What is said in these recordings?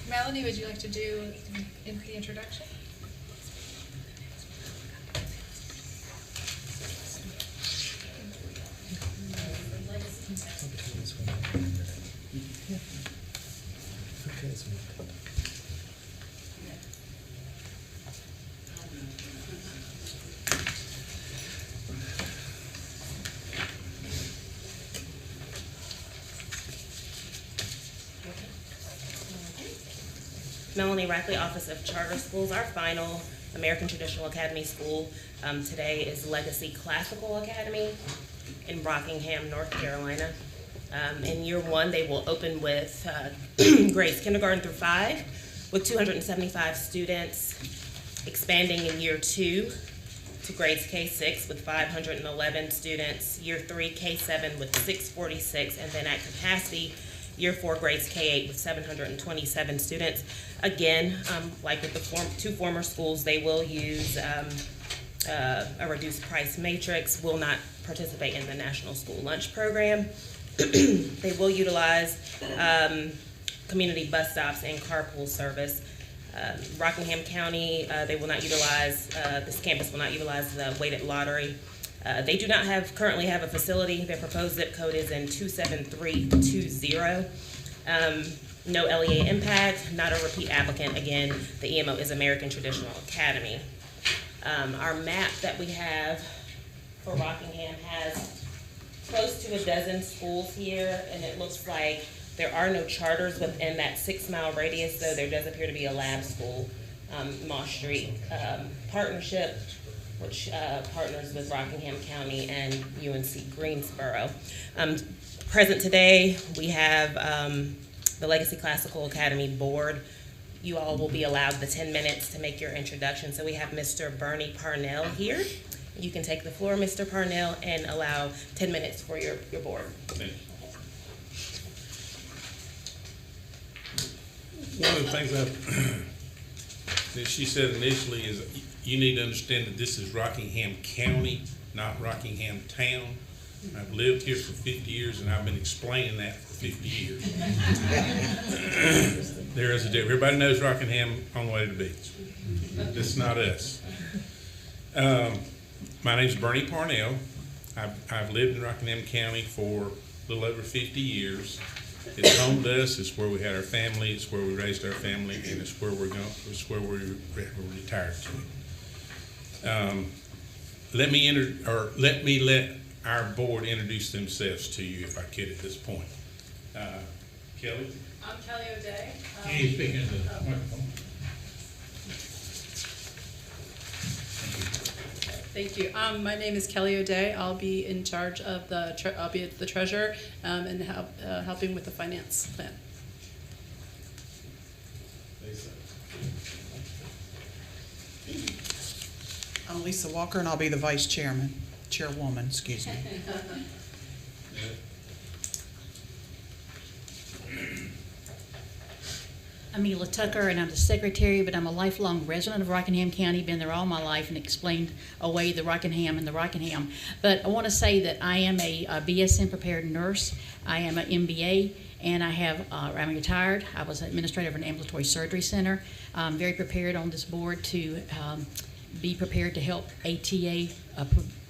Melanie, would you like to do the introduction? Melanie Rackley, Office of Charter Schools. Our final American Traditional Academy school today is Legacy Classical Academy in Rockingham, North Carolina. In year one, they will open with grades kindergarten through 5 with 275 students, expanding in year 2 to grades K-6 with 511 students, year 3 K-7 with 646, and then at capacity, year 4 grades K-8 with 727 students. Again, like with the two former schools, they will use a reduced price matrix, will not participate in the National School Lunch Program. They will utilize community bus stops and carpool service. Rockingham County, they will not utilize, this campus will not utilize the weighted lottery. They do not currently have a facility. Their proposed zip code is in 27320. No LEA impact, not a repeat applicant. Again, the EMO is American Traditional Academy. Our map that we have for Rockingham has close to a dozen schools here, and it looks like there are no charters within that 6-mile radius, though there does appear to be a lab school, Moss Street partnership, which partners with Rockingham County and UNC Greensboro. Present today, we have the Legacy Classical Academy Board. You all will be allowed the 10 minutes to make your introduction. So we have Mr. Bernie Parnell here. You can take the floor, Mr. Parnell, and allow 10 minutes for your board. Thank you. One of the things that she said initially is you need to understand that this is Rockingham County, not Rockingham Town. I've lived here for 50 years and I've been explaining that for 50 years. There is a difference. Everybody knows Rockingham on the way to the beach. This is not us. My name's Bernie Parnell. I've lived in Rockingham County for a little over 50 years. It's home to us. It's where we had our family. It's where we raised our family, and it's where we're going. It's where we're retired to. Let me let our board introduce themselves to you, if I could, at this point. Kelly. I'm Kelly O'Day. Can you speak into the microphone? Thank you. My name is Kelly O'Day. I'll be in charge of I'll be the treasurer and helping with the finance plan. I'm Lisa Walker, and I'll be the chairwoman, excuse me. I'm Ela Tucker, and I'm the secretary, but I'm a lifelong resident of Rockingham County, been there all my life, and explained away the Rockingham and the Rockingham. But I want to say that I am a BSN prepared nurse. I am an MBA, and I'm retired. I was administrator of an ambulatory surgery center. I'm very prepared on this board to be prepared to help ATA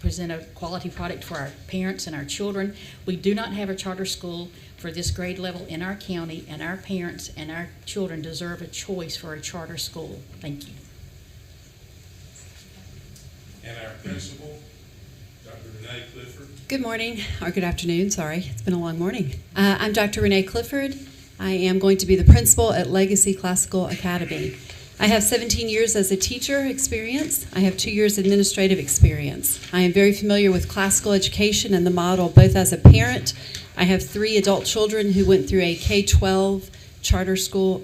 present a quality product for our parents and our children. We do not have a charter school for this grade level in our county, and our parents and our children deserve a choice for a charter school. Thank you. And our principal, Dr. Renee Clifford. Good morning, or good afternoon, sorry. It's been a long morning. I'm Dr. Renee Clifford. I am going to be the principal at Legacy Classical Academy. I have 17 years as a teacher experience. I have 2 years administrative experience. I am very familiar with classical education and the model, both as a parent. I have 3 adult children who went through a K-12 charter school,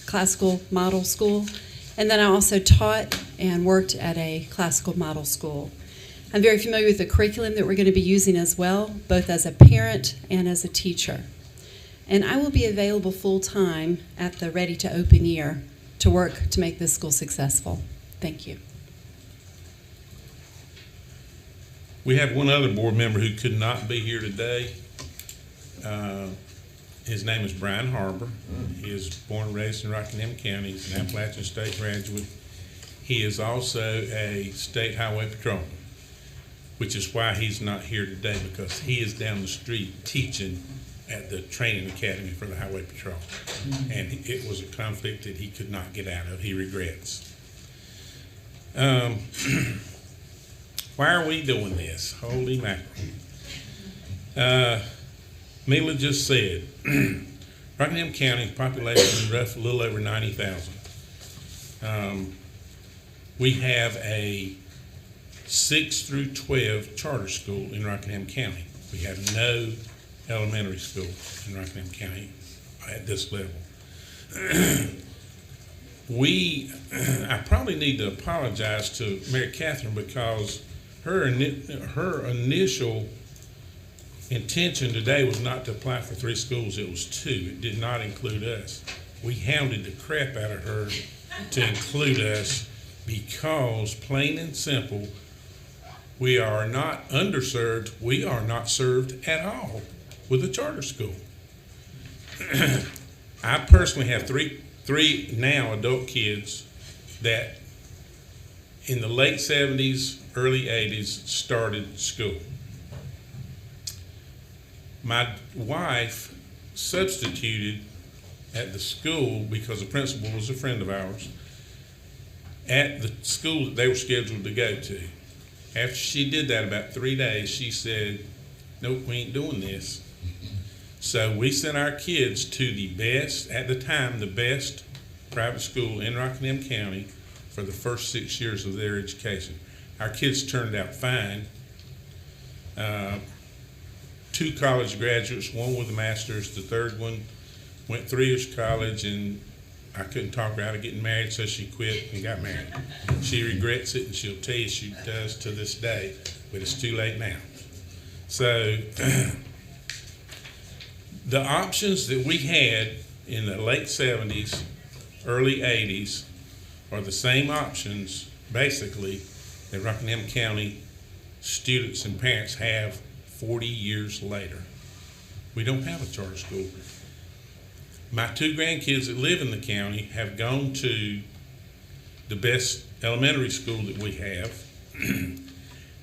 classical model school, and then I also taught and worked at a classical model school. I'm very familiar with the curriculum that we're going to be using as well, both as a parent and as a teacher. And I will be available full-time at the Ready to Open year to work to make this school successful. Thank you. We have one other board member who could not be here today. His name is Brian Harbour. He is born and raised in Rockingham County. He's an Appalachian State graduate. He is also a state highway patrolman, which is why he's not here today, because he is down the street teaching at the training academy for the highway patrol. And it was a conflict that he could not get out of. He regrets. Why are we doing this? Holy mackerel. Mila just said, Rockingham County population a little over 90,000. We have a 6 through 12 charter school in Rockingham County. We have no elementary school in Rockingham County at this level. I probably need to apologize to Mary Catherine, because her initial intention today was not to apply for 3 schools, it was 2. It did not include us. We hounded the crap out of her to include us, because plain and simple, we are not underserved, we are not served at all with a charter school. I personally have three now adult kids that in the late 70s, early 80s started school. My wife substituted at the school because the principal was a friend of ours at the school that they were scheduled to go to. After she did that about 3 days, she said, nope, we ain't doing this. So we sent our kids to the best, at the time, the best private school in Rockingham County for the first 6 years of their education. Our kids turned out fine. 2 college graduates, one with a master's, the third one went 3 years of college, and I couldn't talk her out of getting married, so she quit and got married. She regrets it, and she'll tell you she does to this day, but it's too late now. So the options that we had in the late 70s, early 80s are the same options, basically, that Rockingham County students and parents have 40 years later. We don't have a charter school. My 2 grandkids that live in the county have gone to the best elementary school that we have.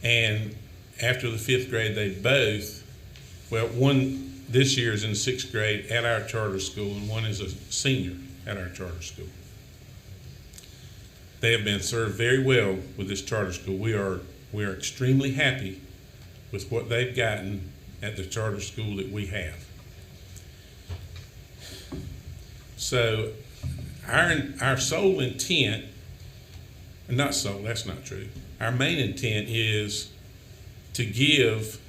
And after the 5th grade, they both, well, one this year is in the 6th grade at our charter school, and one is a senior at our charter school. They have been served very well with this charter school. We are extremely happy with what they've gotten at the charter school that we have. So our sole intent, not sole, that's not true. Our main intent is to give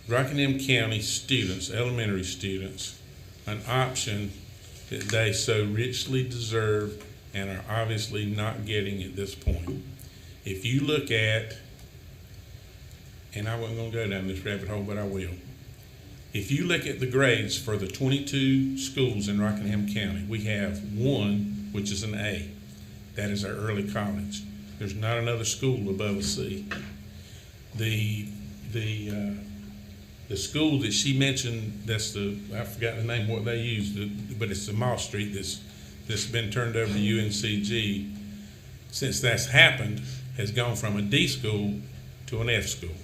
Rockingham County students, elementary students, an option that they so richly deserve and are obviously not getting at this point. If you look at, and I wasn't going to go down this rabbit hole, but I will. If you look at the grades for the 22 schools in Rockingham County, we have 1, which is an A. That is our early college. There's not another school above a C. The school that she mentioned, that's I forgot the name, what they used, but it's the Mall Street that's been turned over to UNCG. Since that's happened, has gone from a D school to an F school.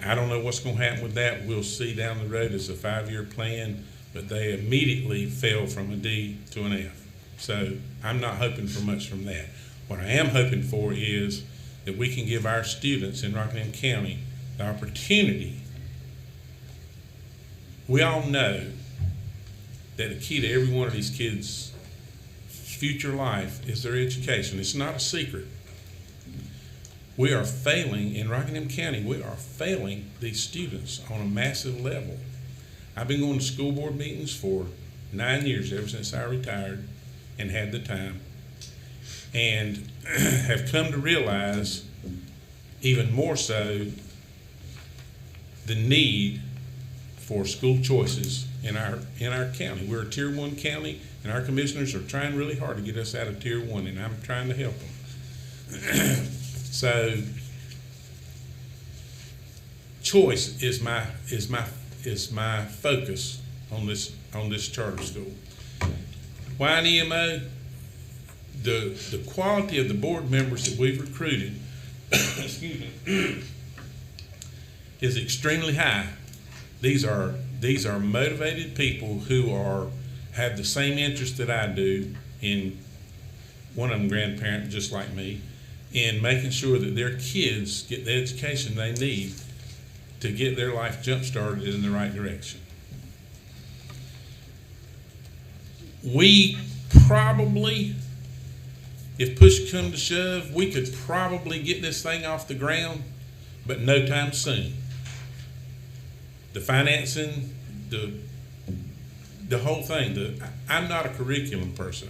I don't know what's going to happen with that. We'll see down the road. It's a 5-year plan, but they immediately fell from a D to an F. So I'm not hoping for much from that. What I am hoping for is that we can give our students in Rockingham County the opportunity. We all know that the key to every one of these kids' future life is their education. It's not a secret. We are failing in Rockingham County. We are failing these students on a massive level. I've been going to school board meetings for 9 years, ever since I retired and had the time, and have come to realize even more so the need for school choices in our county. We're a Tier 1 county, and our commissioners are trying really hard to get us out of Tier 1, and I'm trying to help them. So choice is my is my focus on this charter school. Why an EMO? The quality of the board members that we've recruited excuse me, is extremely high. These are motivated people who have the same interest that I do, in one of them grandparent just like me, in making sure that their kids get the education they need to get their life jump-started in the right direction. We probably, if push come to shove, we could probably get this thing off the ground, but no time soon. The financing, the whole thing. I'm not a curriculum person.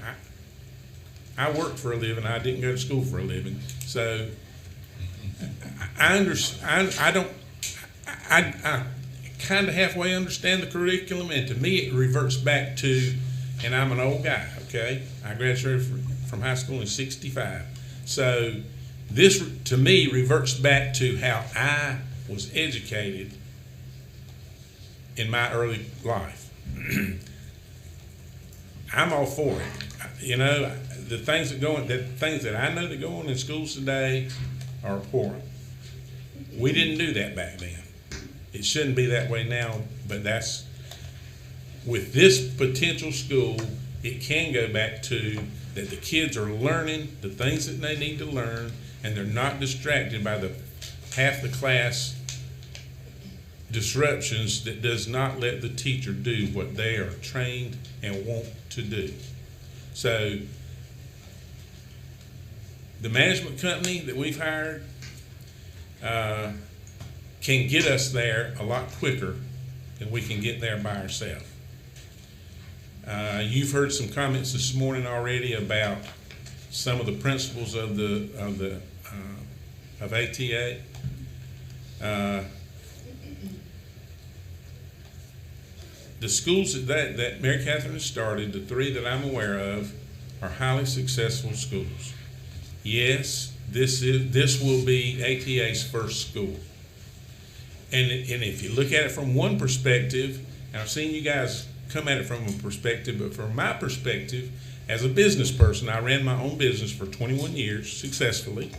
I work for a living. I didn't go to school for a living, so I understand. I kind of halfway understand the curriculum, and to me, it reverts back to. And I'm an old guy. Okay, I graduated from high school in '65, so this to me reverts back to how I was educated in my early life. I'm all for it. You know, the things that I know that go on in schools today are abhorrent. We didn't do that back then. It shouldn't be that way now, but that's, with this potential school, it can go back to that the kids are learning the things that they need to learn, and they're not distracted by the half the class disruptions that does not let the teacher do what they are trained and want to do. So the management company that we've hired can get us there a lot quicker than we can get there by ourselves. You've heard some comments this morning already about some of the principles of ATA. The schools that Mary Catherine has started, the three that I'm aware of, are highly successful schools. Yes, this will be ATA's first school. And if you look at it from one perspective, and I've seen you guys come at it from a perspective, but from my perspective, as a business person, I ran my own business for 21 years successfully.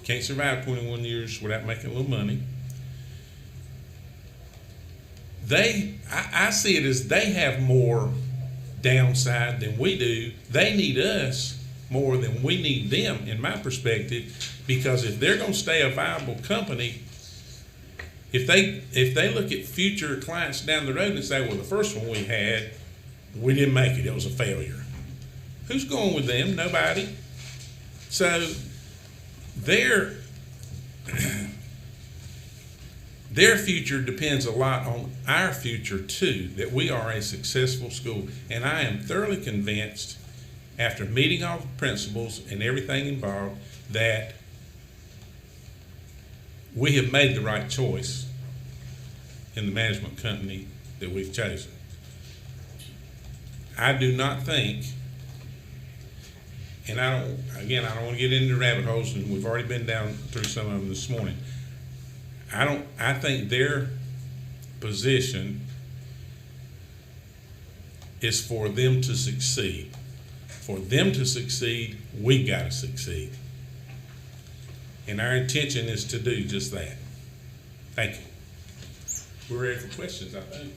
Can't survive 21 years without making a little money. I see it as they have more downside than we do. They need us more than we need them, in my perspective, because if they're going to stay a viable company, if they look at future clients down the road and say, well, the first one we had, we didn't make it, it was a failure. Who's going with them? Nobody. So their future depends a lot on our future too, that we are a successful school. And I am thoroughly convinced, after meeting all the principals and everything involved, that we have made the right choice in the management company that we've chosen. I do not think, and I don't want to get into rabbit holes, and we've already been down through some of them this morning. I think their position is for them to succeed. For them to succeed, we got to succeed. And our intention is to do just that. Thank you. We're ready for questions, I think.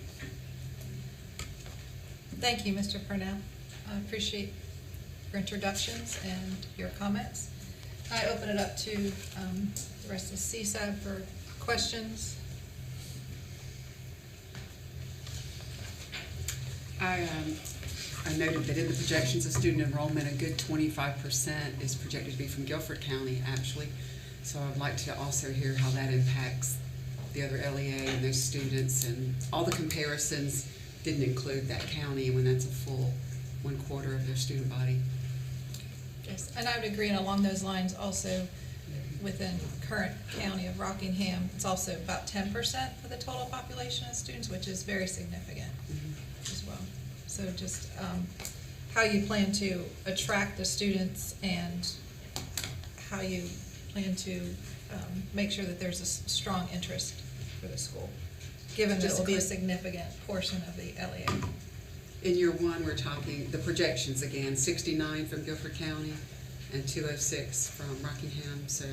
Thank you, Mr. Purnell. I appreciate your introductions and your comments. I open it up to the rest of CSAB for questions. I noted that in the projections of student enrollment, a good 25% is projected to be from Guilford County, actually. So I'd like to also hear how that impacts the other LEA and those students, and all the comparisons didn't include that county when that's a full 1/4 of their student body. Yes, and I would agree, and along those lines also, within current county of Rockingham, it's also about 10% of the total population of students, which is very significant as well. So just how you plan to attract the students and how you plan to make sure that there's a strong interest for the school, given that it Just will be a quick- significant portion of the LEA. In year one, we're talking, the projections again, 69 from Guilford County and 206 from Rockingham, so,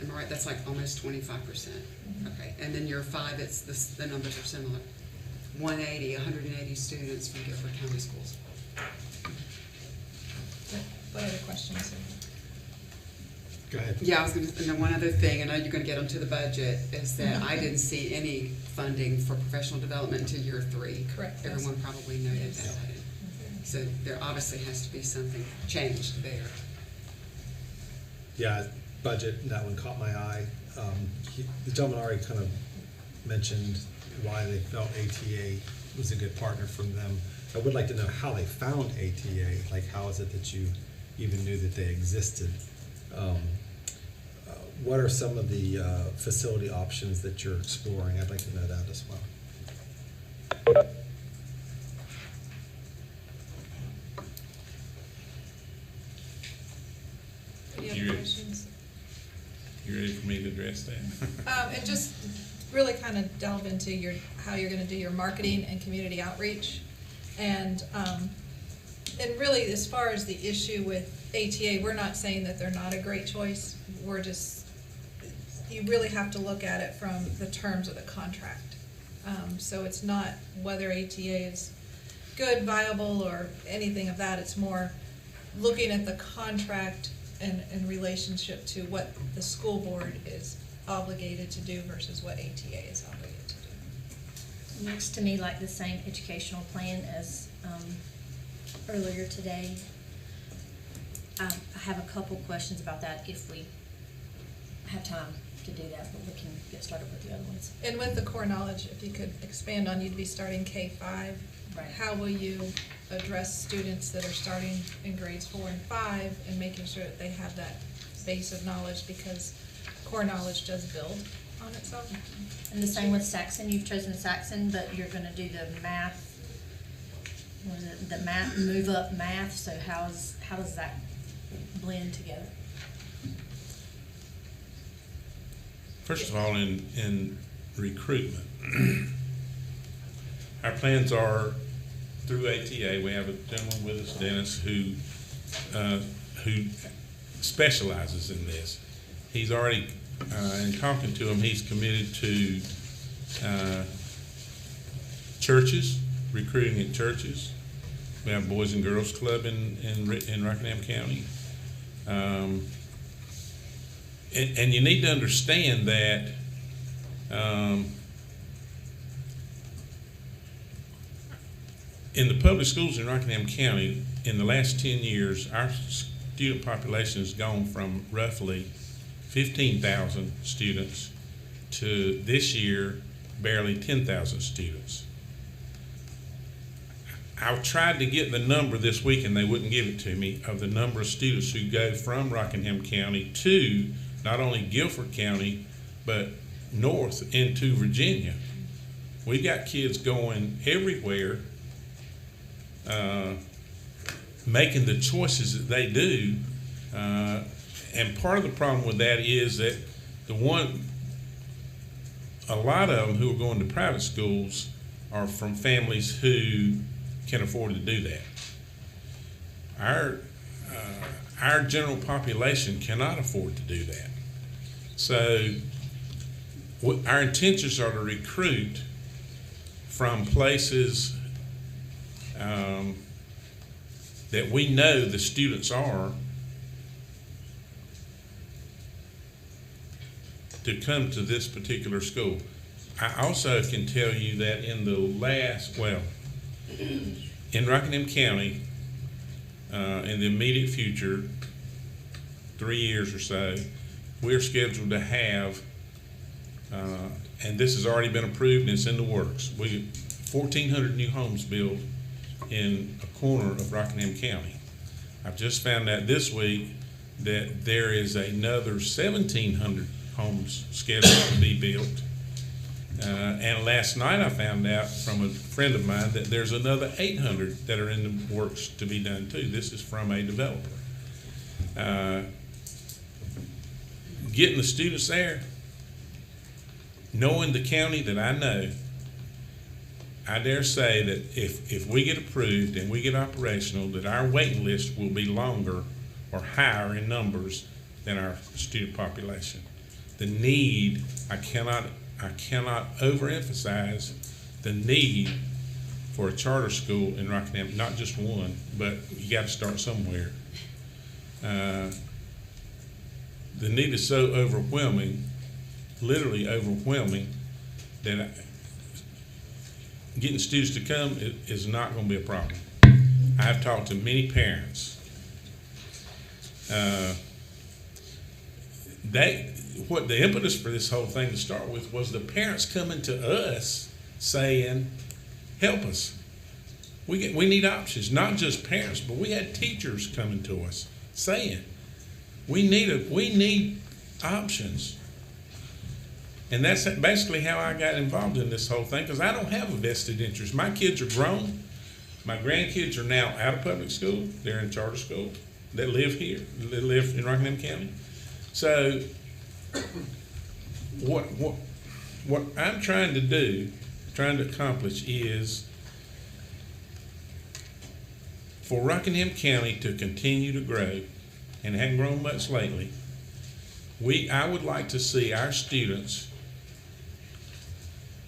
am I right, that's like almost 25%. Okay, and then year five, it's, the numbers are similar. 180 students from Guilford County schools. What other questions? Go ahead. Yeah, I was gonna, and then one other thing, I know you're gonna get onto the budget, is that I didn't see any funding for professional development until year three. Correct. Everyone probably noted Yes. that. So there obviously has to be something changed there. Yeah, budget, that one caught my eye. The gentleman already kind of mentioned why they felt ATA was a good partner from them. I would like to know how they found ATA, like how is it that you even knew that they existed? What are some of the facility options that you're exploring? I'd like to know that as well. Any You other ready? questions? You ready for me to address that? And just really kind of delve into how you're gonna do your marketing and community outreach. And really, as far as the issue with ATA, we're not saying that they're not a great choice. We're just, you really have to look at it from the terms of the contract. So it's not whether ATA is good, viable, or anything of that. It's more looking at the contract in relationship to what the school board is obligated to do versus what ATA is obligated to do. Looks to me like the same educational plan as earlier today. I have a couple questions about that if we have time to do that, but we can get started with the other ones. And with the core knowledge, if you could expand on, you'd be starting K-5. Right. How will you address students that are starting in grades 4 and 5 and making sure that they have that base of knowledge, because core knowledge does build on itself? And the same with Saxon, you've chosen Saxon, but you're gonna do the math, was it the math, move up math, so how does that blend together? First of all, in recruitment, our plans are through ATA. We have a gentleman with us, Dennis, who specializes in this. He's already, in talking to him, he's committed to churches, recruiting at churches. We have Boys and Girls Club in Rockingham County. And you need to understand that in the public schools in Rockingham County, in the last 10 years, our student population has gone from roughly 15,000 students to this year barely 10,000 students. I tried to get the number this week and they wouldn't give it to me, of the number of students who go from Rockingham County to not only Guilford County, but north into Virginia. We've got kids going everywhere, making the choices that they do. And part of the problem with that is that a lot of them who are going to private schools are from families who can afford to do that. Our general population cannot afford to do that. So our intentions are to recruit from places that we know the students are, to come to this particular school. I also can tell you that in Rockingham County, in the immediate future, 3 years or so, we're scheduled to have, and this has already been approved and it's in the works, 1,400 new homes built in a corner of Rockingham County. I've just found out this week that there is another 1,700 homes scheduled to be built. And last night I found out from a friend of mine that there's another 800 that are in the works to be done too. This is from a developer. Getting the students there knowing the county that I know, I dare say that if we get approved and we get operational, that our waiting list will be longer or higher in numbers than our student population. The need, I cannot overemphasize the need for a charter school in Rockingham, not just one, but you got to start somewhere. The need is so overwhelming, literally overwhelming, that getting students to come is not going to be a problem. I've talked to many parents. What the impetus for this whole thing to start with was the parents coming to us saying, help us. We need options, not just parents, but we had teachers coming to us saying, we need options. And that's basically how I got involved in this whole thing, because I don't have a vested interest. My kids are grown. My grandkids are now out of public school. They're in charter school. They live here. They live in Rockingham County. So what I'm trying to accomplish is for Rockingham County to continue to grow, and it hasn't grown much lately. I would like to see our students,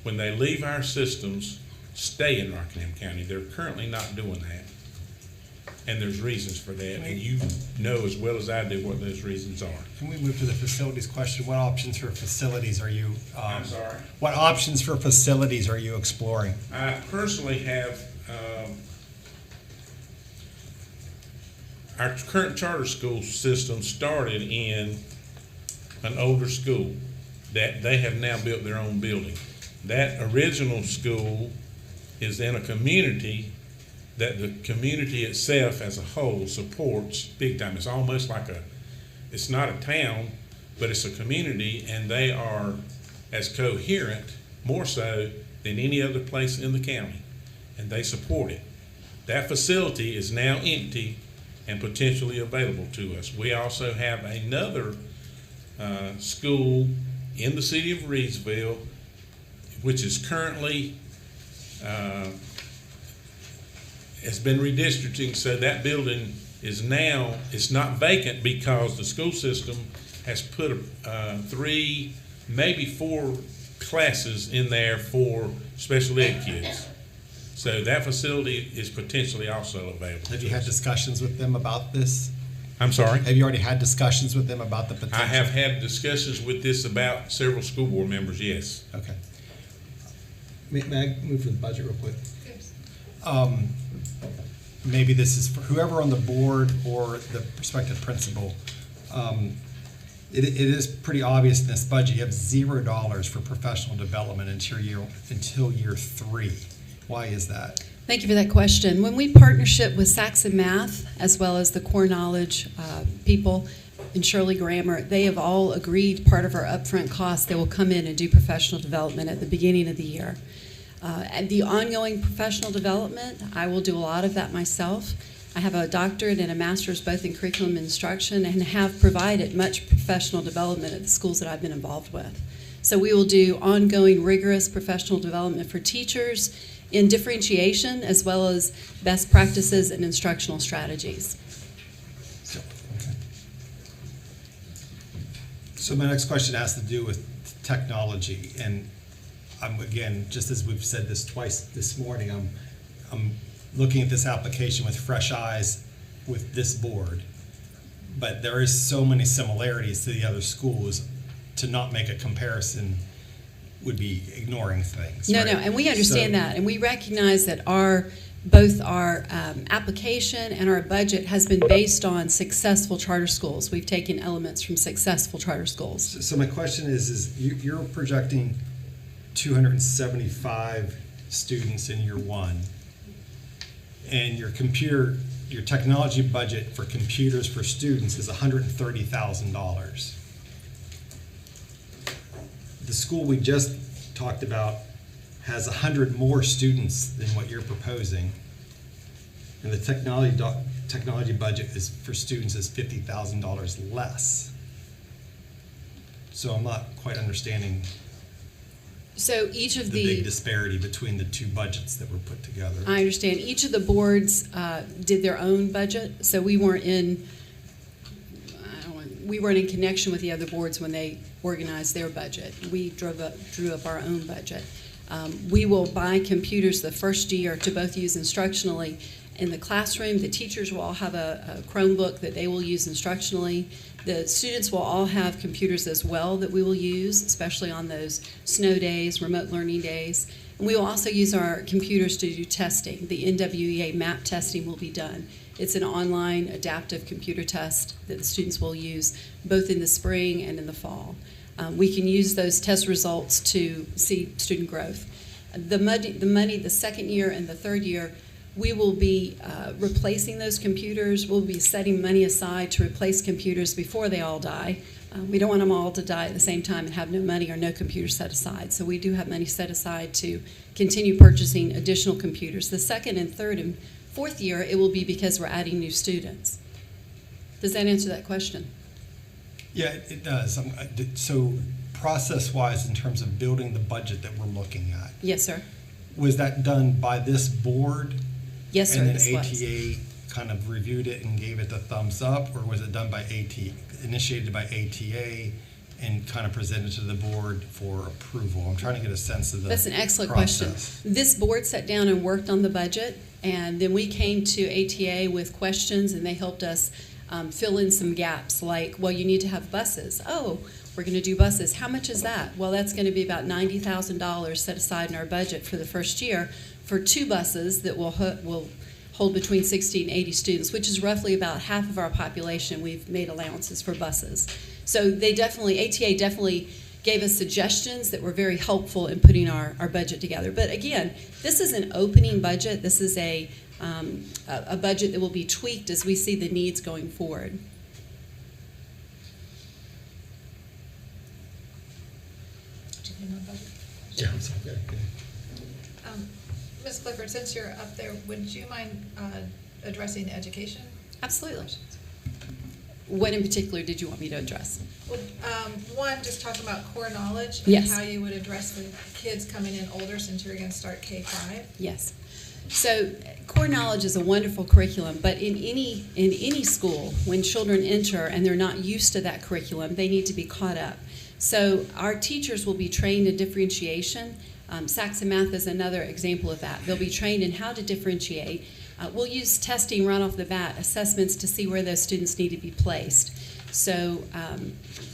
when they leave our systems, stay in Rockingham County. They're currently not doing that. And there's reasons for that, and you know as well as I do what those reasons are. Can we move to the facilities question? What options for facilities are you? I'm sorry? What options for facilities are you exploring? I personally have, our current charter school system started in an older school that they have now built their own building. That original school is in a community that the community itself as a whole supports big time. It's almost like it's not a town, but it's a community, and they are as coherent, more so than any other place in the county, and they support it. That facility is now empty and potentially available to us. We also have another school in the city of Reedsville, which is currently has been redistricting, so that building is now, it's not vacant because the school system has put 3, maybe 4 classes in there for special ed kids. So that facility is potentially also available. Have you had discussions with them about this? I'm sorry? Have you already had discussions with them about the potential? I have had discussions with this about several school board members, yes. Okay. May I move for the budget real quick? Maybe this is for whoever on the board or the prospective principal. It is pretty obvious in this budget, you have $0 for professional development until year 3. Why is that? Thank you for that question. When we partnership with Saxon Math, as well as the Core Knowledge people and Shirley Grammer, they have all agreed part of our upfront costs, they will come in and do professional development at the beginning of the year. And the ongoing professional development, I will do a lot of that myself. I have a doctorate and a master's both in curriculum and instruction and have provided much professional development at the schools that I've been involved with. So we will do ongoing rigorous professional development for teachers in differentiation as well as best practices and instructional strategies. So my next question has to do with technology, and again, just as we've said this twice this morning, I'm looking at this application with fresh eyes with this board, but there is so many similarities to the other schools. To not make a comparison would be ignoring things. No, right? no, and we understand that, and we recognize that both our application and our budget has been based on successful charter schools. We've taken elements from successful charter schools. So my question is you're projecting 275 students in year 1, and your technology budget for computers for students is $130,000. The school we just talked about has 100 more students than what you're proposing, and the technology budget is for students is $50,000 less. So I'm not quite understanding So each of the big disparity between the two budgets that were put together. I understand. Each of the boards did their own budget, so we weren't in connection with the other boards when they organized their budget. We drew up our own budget. We will buy computers the first year to both use instructionally in the classroom. The teachers will all have a Chromebook that they will use instructionally. The students will all have computers as well that we will use, especially on those snow days, remote learning days. And we will also use our computers to do testing. The NWEA MAP testing will be done. It's an online adaptive computer test that the students will use both in the spring and in the fall. We can use those test results to see student growth. The money, the second year and the third year, we will be replacing those computers. We'll be setting money aside to replace computers before they all die. We don't want them all to die at the same time and have no money or no computers set aside. So we do have money set aside to continue purchasing additional computers. The second and third and fourth year, it will be because we're adding new students. Does that answer that question? Yeah, it does. So process-wise, in terms of building the budget that we're looking at, Yes, sir. was that done by this board? Yes, sir. And then this was. ATA kind of reviewed it and gave it the thumbs up, or was it done by initiated by ATA and kind of presented to the board for approval? I'm trying to get a sense of the That's an excellent process. question. This board sat down and worked on the budget, and then we came to ATA with questions, and they helped us fill in some gaps, like, well, you need to have buses. Oh, we're going to do buses. How much is that? Well, that's going to be about $90,000 set aside in our budget for the first year for 2 buses that will hold between 60 and 80 students, which is roughly about half of our population. We've made allowances for buses. So ATA definitely gave us suggestions that were very helpful in putting our budget together. But again, this is an opening budget. This is a budget that will be tweaked as we see the needs going forward. Yeah, I'm sorry. Go ahead. Ms. Clifford, since you're up there, would you mind addressing the education? Absolutely. What in particular did you want me to address? Well, one, just talking about core knowledge and Yes. how you would address the kids coming in older since you're going to start K-5. Yes. So core knowledge is a wonderful curriculum, but in any school, when children enter and they're not used to that curriculum, they need to be caught up. So our teachers will be trained in differentiation. Saxon Math is another example of that. They'll be trained in how to differentiate. We'll use testing right off the bat, assessments to see where those students need to be placed. So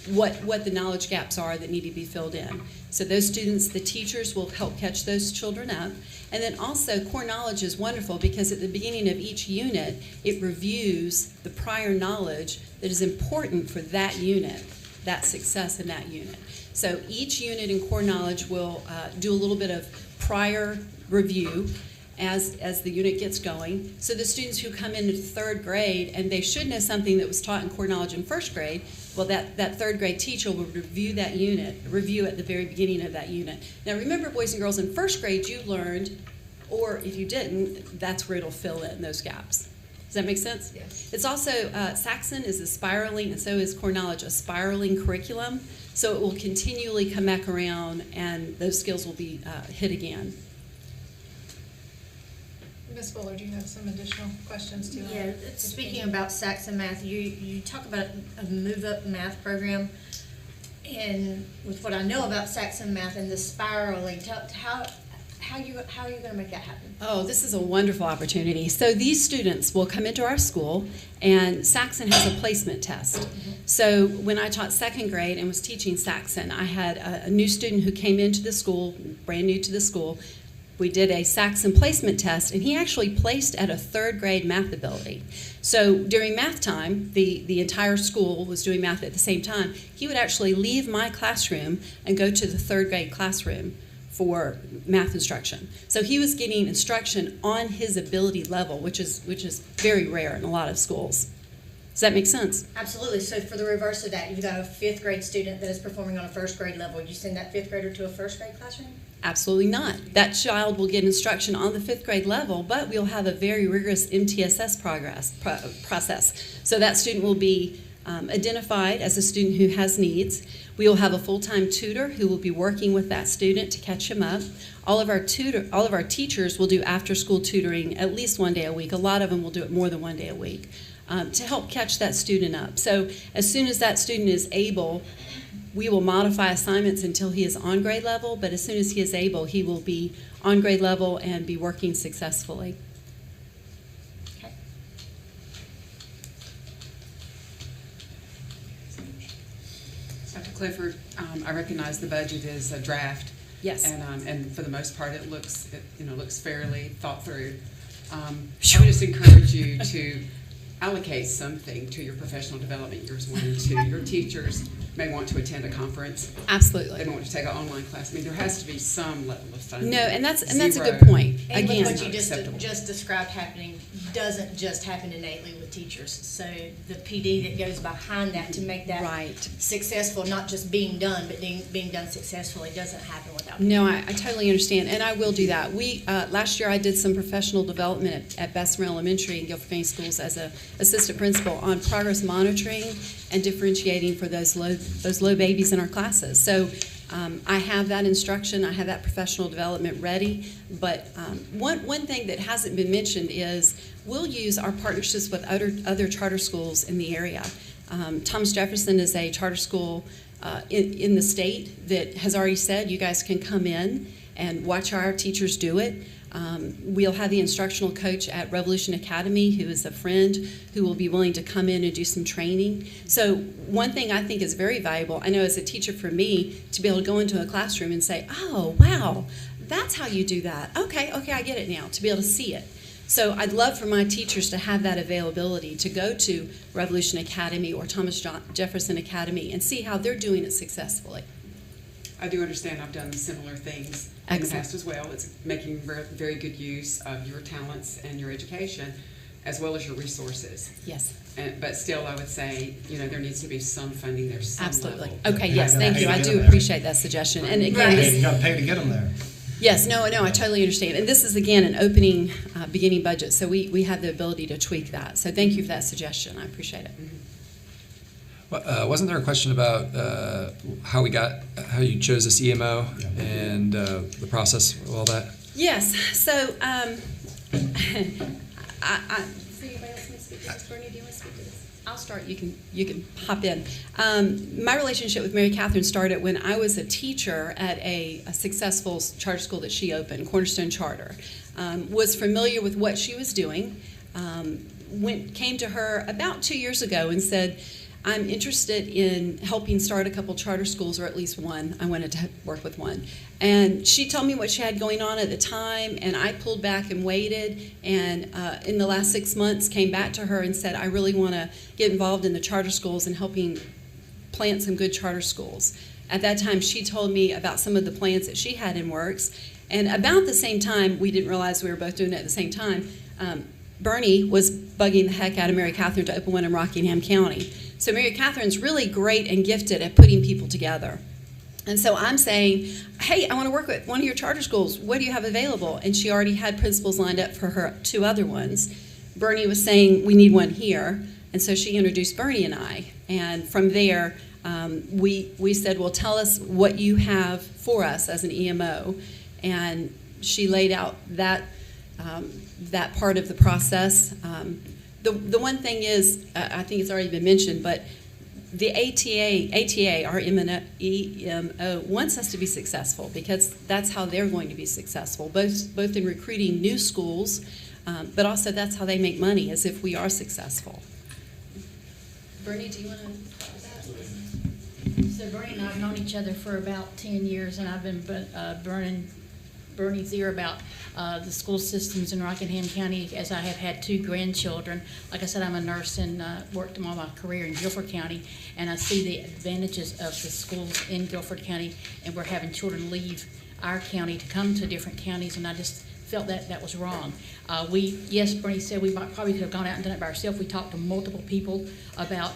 what the knowledge gaps are that need to be filled in. So those students, the teachers will help catch those children up. And then also core knowledge is wonderful because at the beginning of each unit, it reviews the prior knowledge that is important for that unit, that success in that unit. So each unit in core knowledge will do a little bit of prior review as the unit gets going. So the students who come into third grade and they should know something that was taught in core knowledge in first grade, well, that third grade teacher will review that unit, review at the very beginning of that unit. Now remember, boys and girls, in first grade you learned, or if you didn't, that's where it'll fill in those gaps. Does that make sense? Yes. It's also, Saxon is a spiraling, and so is core knowledge, a spiraling curriculum. So it will continually come back around and those skills will be hit again. Ms. Fuller, do you have some additional questions too? Yeah, speaking about Saxon Math, you talk about a move-up math program, and with what I know about Saxon Math and the spiraling, how are you going to make that happen? Oh, this is a wonderful opportunity. So these students will come into our school, and Saxon has a placement test. So when I taught second grade and was teaching Saxon, I had a new student who came into the school, brand new to the school. We did a Saxon placement test, and he actually placed at a third grade math ability. So during math time, the entire school was doing math at the same time. He would actually leave my classroom and go to the third grade classroom for math instruction. So he was getting instruction on his ability level, which is very rare in a lot of schools. Does that make sense? Absolutely. So for the reverse of that, you've got a fifth grade student that is performing on a first grade level. You send that fifth grader to a first grade classroom? Absolutely not. That child will get instruction on the fifth grade level, but we'll have a very rigorous MTSS process. So that student will be identified as a student who has needs. We will have a full-time tutor who will be working with that student to catch him up. All of our teachers will do after-school tutoring at least one day a week. A lot of them will do it more than one day a week to help catch that student up. So as soon as that student is able, we will modify assignments until he is on grade level, but as soon as he is able, he will be on grade level and be working successfully. Dr. Clifford, I recognize the budget is a draft. Yes. And for the most part, it looks fairly thought through. I would just encourage you to allocate something to your professional development years 1 and 2. Your teachers may want to attend a conference. Absolutely. They may want to take an online class. I mean, there has to be some level of funding. No, and that's a Zero good point. And Again, what you acceptable. just described happening doesn't just happen innately with teachers. So the PD that goes behind that to make that right. successful, not just being done, but being done successfully, doesn't happen without. No, I totally understand, and I will do that. We last year I did some professional development at Bessemer Elementary and Guilford County Schools as an assistant principal on progress monitoring and differentiating for those low babies in our classes. So I have that instruction, I have that professional development ready, but one thing that hasn't been mentioned is we'll use our partnerships with other charter schools in the area. Thomas Jefferson is a charter school in the state that has already said you guys can come in and watch our teachers do it. We'll have the instructional coach at Revolution Academy, who is a friend, who will be willing to come in and do some training. So one thing I think is very valuable, I know as a teacher for me, to be able to go into a classroom and say, oh, wow, that's how you do that. Okay, I get it now, to be able to see it. So I'd love for my teachers to have that availability to go to Revolution Academy or Thomas Jefferson Academy and see how they're doing it successfully. I do understand. I've done similar things in the Excellent. past as well. It's making very good use of your talents and your education as well as your resources. Yes. But still, I would say, there needs to be some funding there, some Absolutely. level. Okay, yes, Yeah, thank you. yeah, I yeah, do yeah. appreciate that suggestion. And again, Right. You gotta pay to get them there. yes, no, I totally understand. And this is, again, an opening, beginning budget, so we have the ability to tweak that. So thank you for that suggestion. I appreciate it. Wasn't there a question about how you chose this EMO and the process of all that? Yes, so, see, anybody else want to speak to this? Bernie, do you want to speak to this? I'll start, you can hop in. My relationship with Mary Catherine started when I was a teacher at a successful charter school that she opened, Cornerstone Charter. Was familiar with what she was doing, came to her about 2 years ago and said, I'm interested in helping start a couple charter schools, or at least one. I wanted to work with one. And she told me what she had going on at the time, and I pulled back and waited, and in the last 6 months came back to her and said, I really want to get involved in the charter schools and helping plant some good charter schools. At that time, she told me about some of the plans that she had in works, and about the same time, we didn't realize we were both doing it at the same time, Bernie was bugging the heck out of Mary Catherine to open one in Rockingham County. So Mary Catherine's really great and gifted at putting people together. And so I'm saying, hey, I want to work with one of your charter schools. What do you have available? And she already had principals lined up for her 2 other ones. Bernie was saying, we need one here. And so she introduced Bernie and I. And from there, we said, well, tell us what you have for us as an EMO. And she laid out that part of the process. The one thing is, I think it's already been mentioned, but the ATA, our EMO, wants us to be successful because that's how they're going to be successful, both in recruiting new schools, but also that's how they make money, is if we are successful. Bernie, do you want to talk about that? So Bernie and I have known each other for about 10 years, and I've been Bernie's ear about the school systems in Rockingham County, as I have had 2 grandchildren. Like I said, I'm a nurse and worked all my career in Guilford County, and I see the advantages of the schools in Guilford County, and we're having children leave our county to come to different counties, and I just felt that was wrong. Yes, Bernie said we probably could have gone out and done it by ourselves. We talked to multiple people about,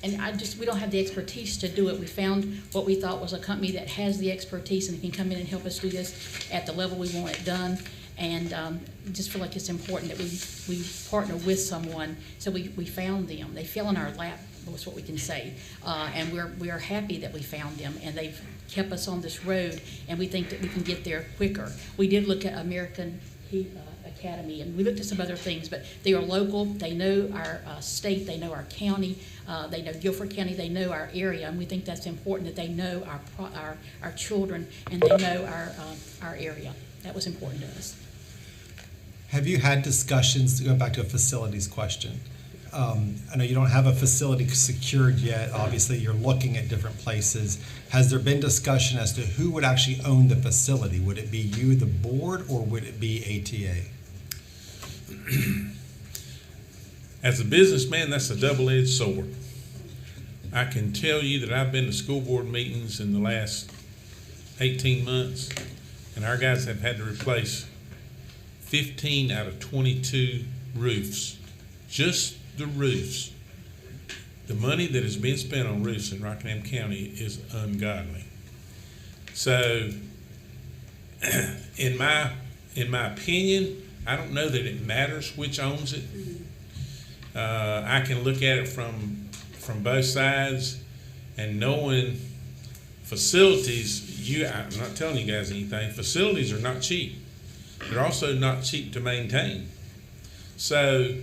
and we don't have the expertise to do it. We found what we thought was a company that has the expertise and can come in and help us do this at the level we want it done. And just feel like it's important that we partner with someone. So we found them. They fell in our lap That's what we can say. And we are happy that we found them, and they've kept us on this road, and we think that we can get there quicker. We did look at American Academy, and we looked at some other things, but they are local. They know our state. They know our county. They know Guilford County. They know our area, and we think that's important that they know our children and they know our area. That was important to us. Have you had discussions, to go back to a facilities question? I know you don't have a facility secured yet. Obviously, you're looking at different places. Has there been discussion as to who would actually own the facility? Would it be you, the board, or would it be ATA? As a businessman, that's a double-edged sword. I can tell you that I've been to school board meetings in the last 18 months, and our guys have had to replace 15 out of 22 roofs, just the roofs. The money that has been spent on roofs in Rockingham County is ungodly. So, in my opinion, I don't know that it matters which owns it. I can look at it from both sides, and knowing facilities, I'm not telling you guys anything, facilities are not cheap. They're also not cheap to maintain. So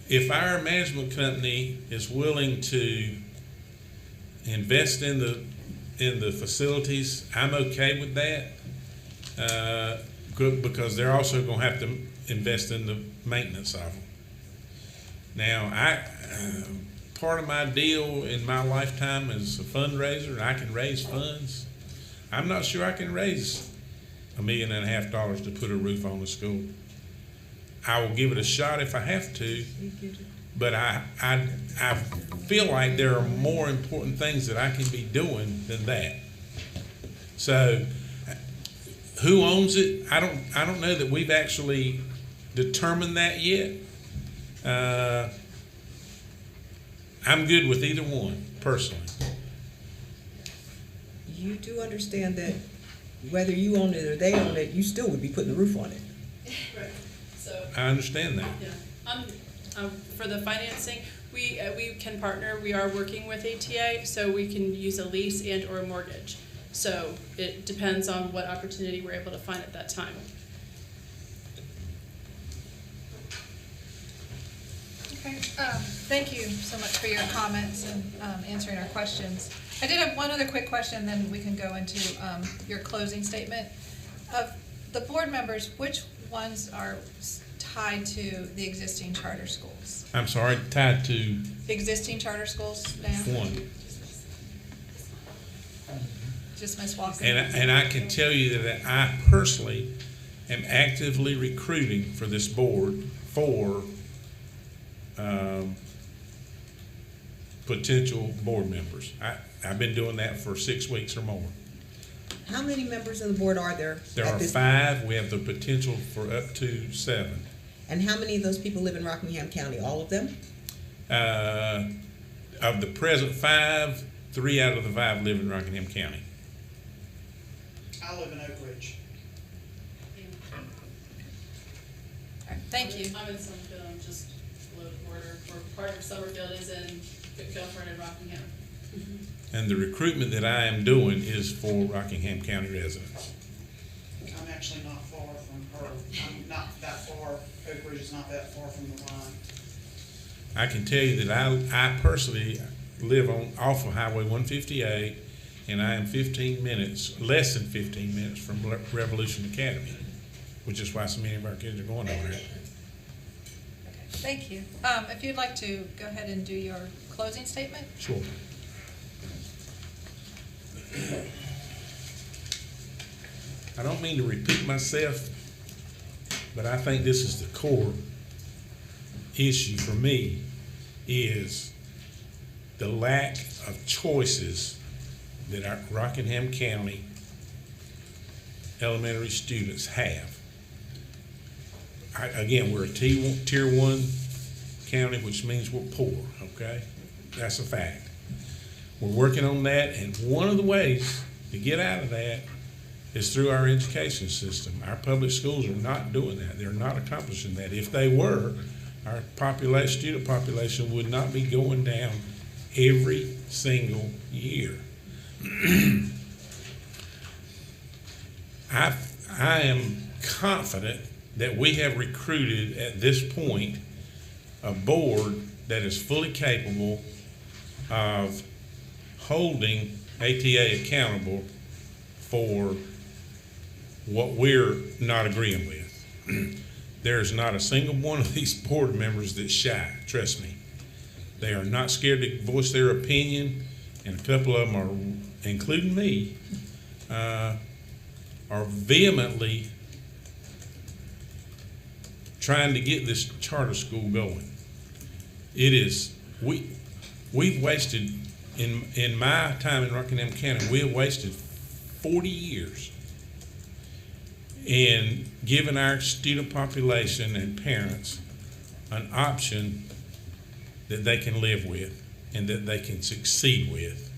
if our management company is willing to invest in the facilities, I'm okay with that. Good, because they're also going to have to invest in the maintenance of them. Now, part of my deal in my lifetime is a fundraiser, and I can raise funds. I'm not sure I can raise $1.5 million to put a roof on the school. I will give it a shot if I have to, but I feel like there are more important things that I can be doing than that. So, who owns it? I don't know that we've actually determined that yet. I'm good with either one, personally. You do understand that whether you own it or they own it, you still would be putting the roof on it. Right. So. I understand that. Yeah. For the financing, we can partner. We are working with ATA, so we can use a lease and or a mortgage. So it depends on what opportunity we're able to find at that time. Okay, thank you so much for your comments and answering our questions. I did have one other quick question, then we can go into your closing statement. Of the board members, which ones are tied to the existing charter schools? I'm sorry, tied to Existing charter schools now? one. Just Ms. Walker? And I can tell you that I personally am actively recruiting for this board for potential board members. I've been doing that for 6 weeks or more. How many members of the board are there? There are 5. We have the potential for up to 7. And how many of those people live in Rockingham County? All of them? Of the present 5, 3 out of the 5 live in Rockingham County. I live in Oak Ridge. All right, thank you. I'm in Summerfield. I'm just below the border. Part of Summerfield is in Guilford and Rockingham. And the recruitment that I am doing is for Rockingham County residents. I'm actually not far from her. I'm not that far. Oak Ridge is not that far from the line. I can tell you that I personally live off of Highway 158, and I am less than 15 minutes from Revolution Academy, which is why so many of our kids are going over there. Thank you. If you'd like to go ahead and do your closing statement? Sure. I don't mean to repeat myself, but I think this is the core issue for me, is the lack of choices that our Rockingham County elementary students have. Again, we're a tier 1 county, which means we're poor, okay? That's a fact. We're working on that, and one of the ways to get out of that is through our education system. Our public schools are not doing that. They're not accomplishing that. If they were, our student population would not be going down every single year. I am confident that we have recruited at this point a board that is fully capable of holding ATA accountable for what we're not agreeing with. There is not a single one of these board members that's shy, trust me. They are not scared to voice their opinion, and a couple of them are, including me, are vehemently trying to get this charter school going. It is, we've wasted, in my time in Rockingham County, we have wasted 40 years in giving our student population and parents an option that they can live with and that they can succeed with.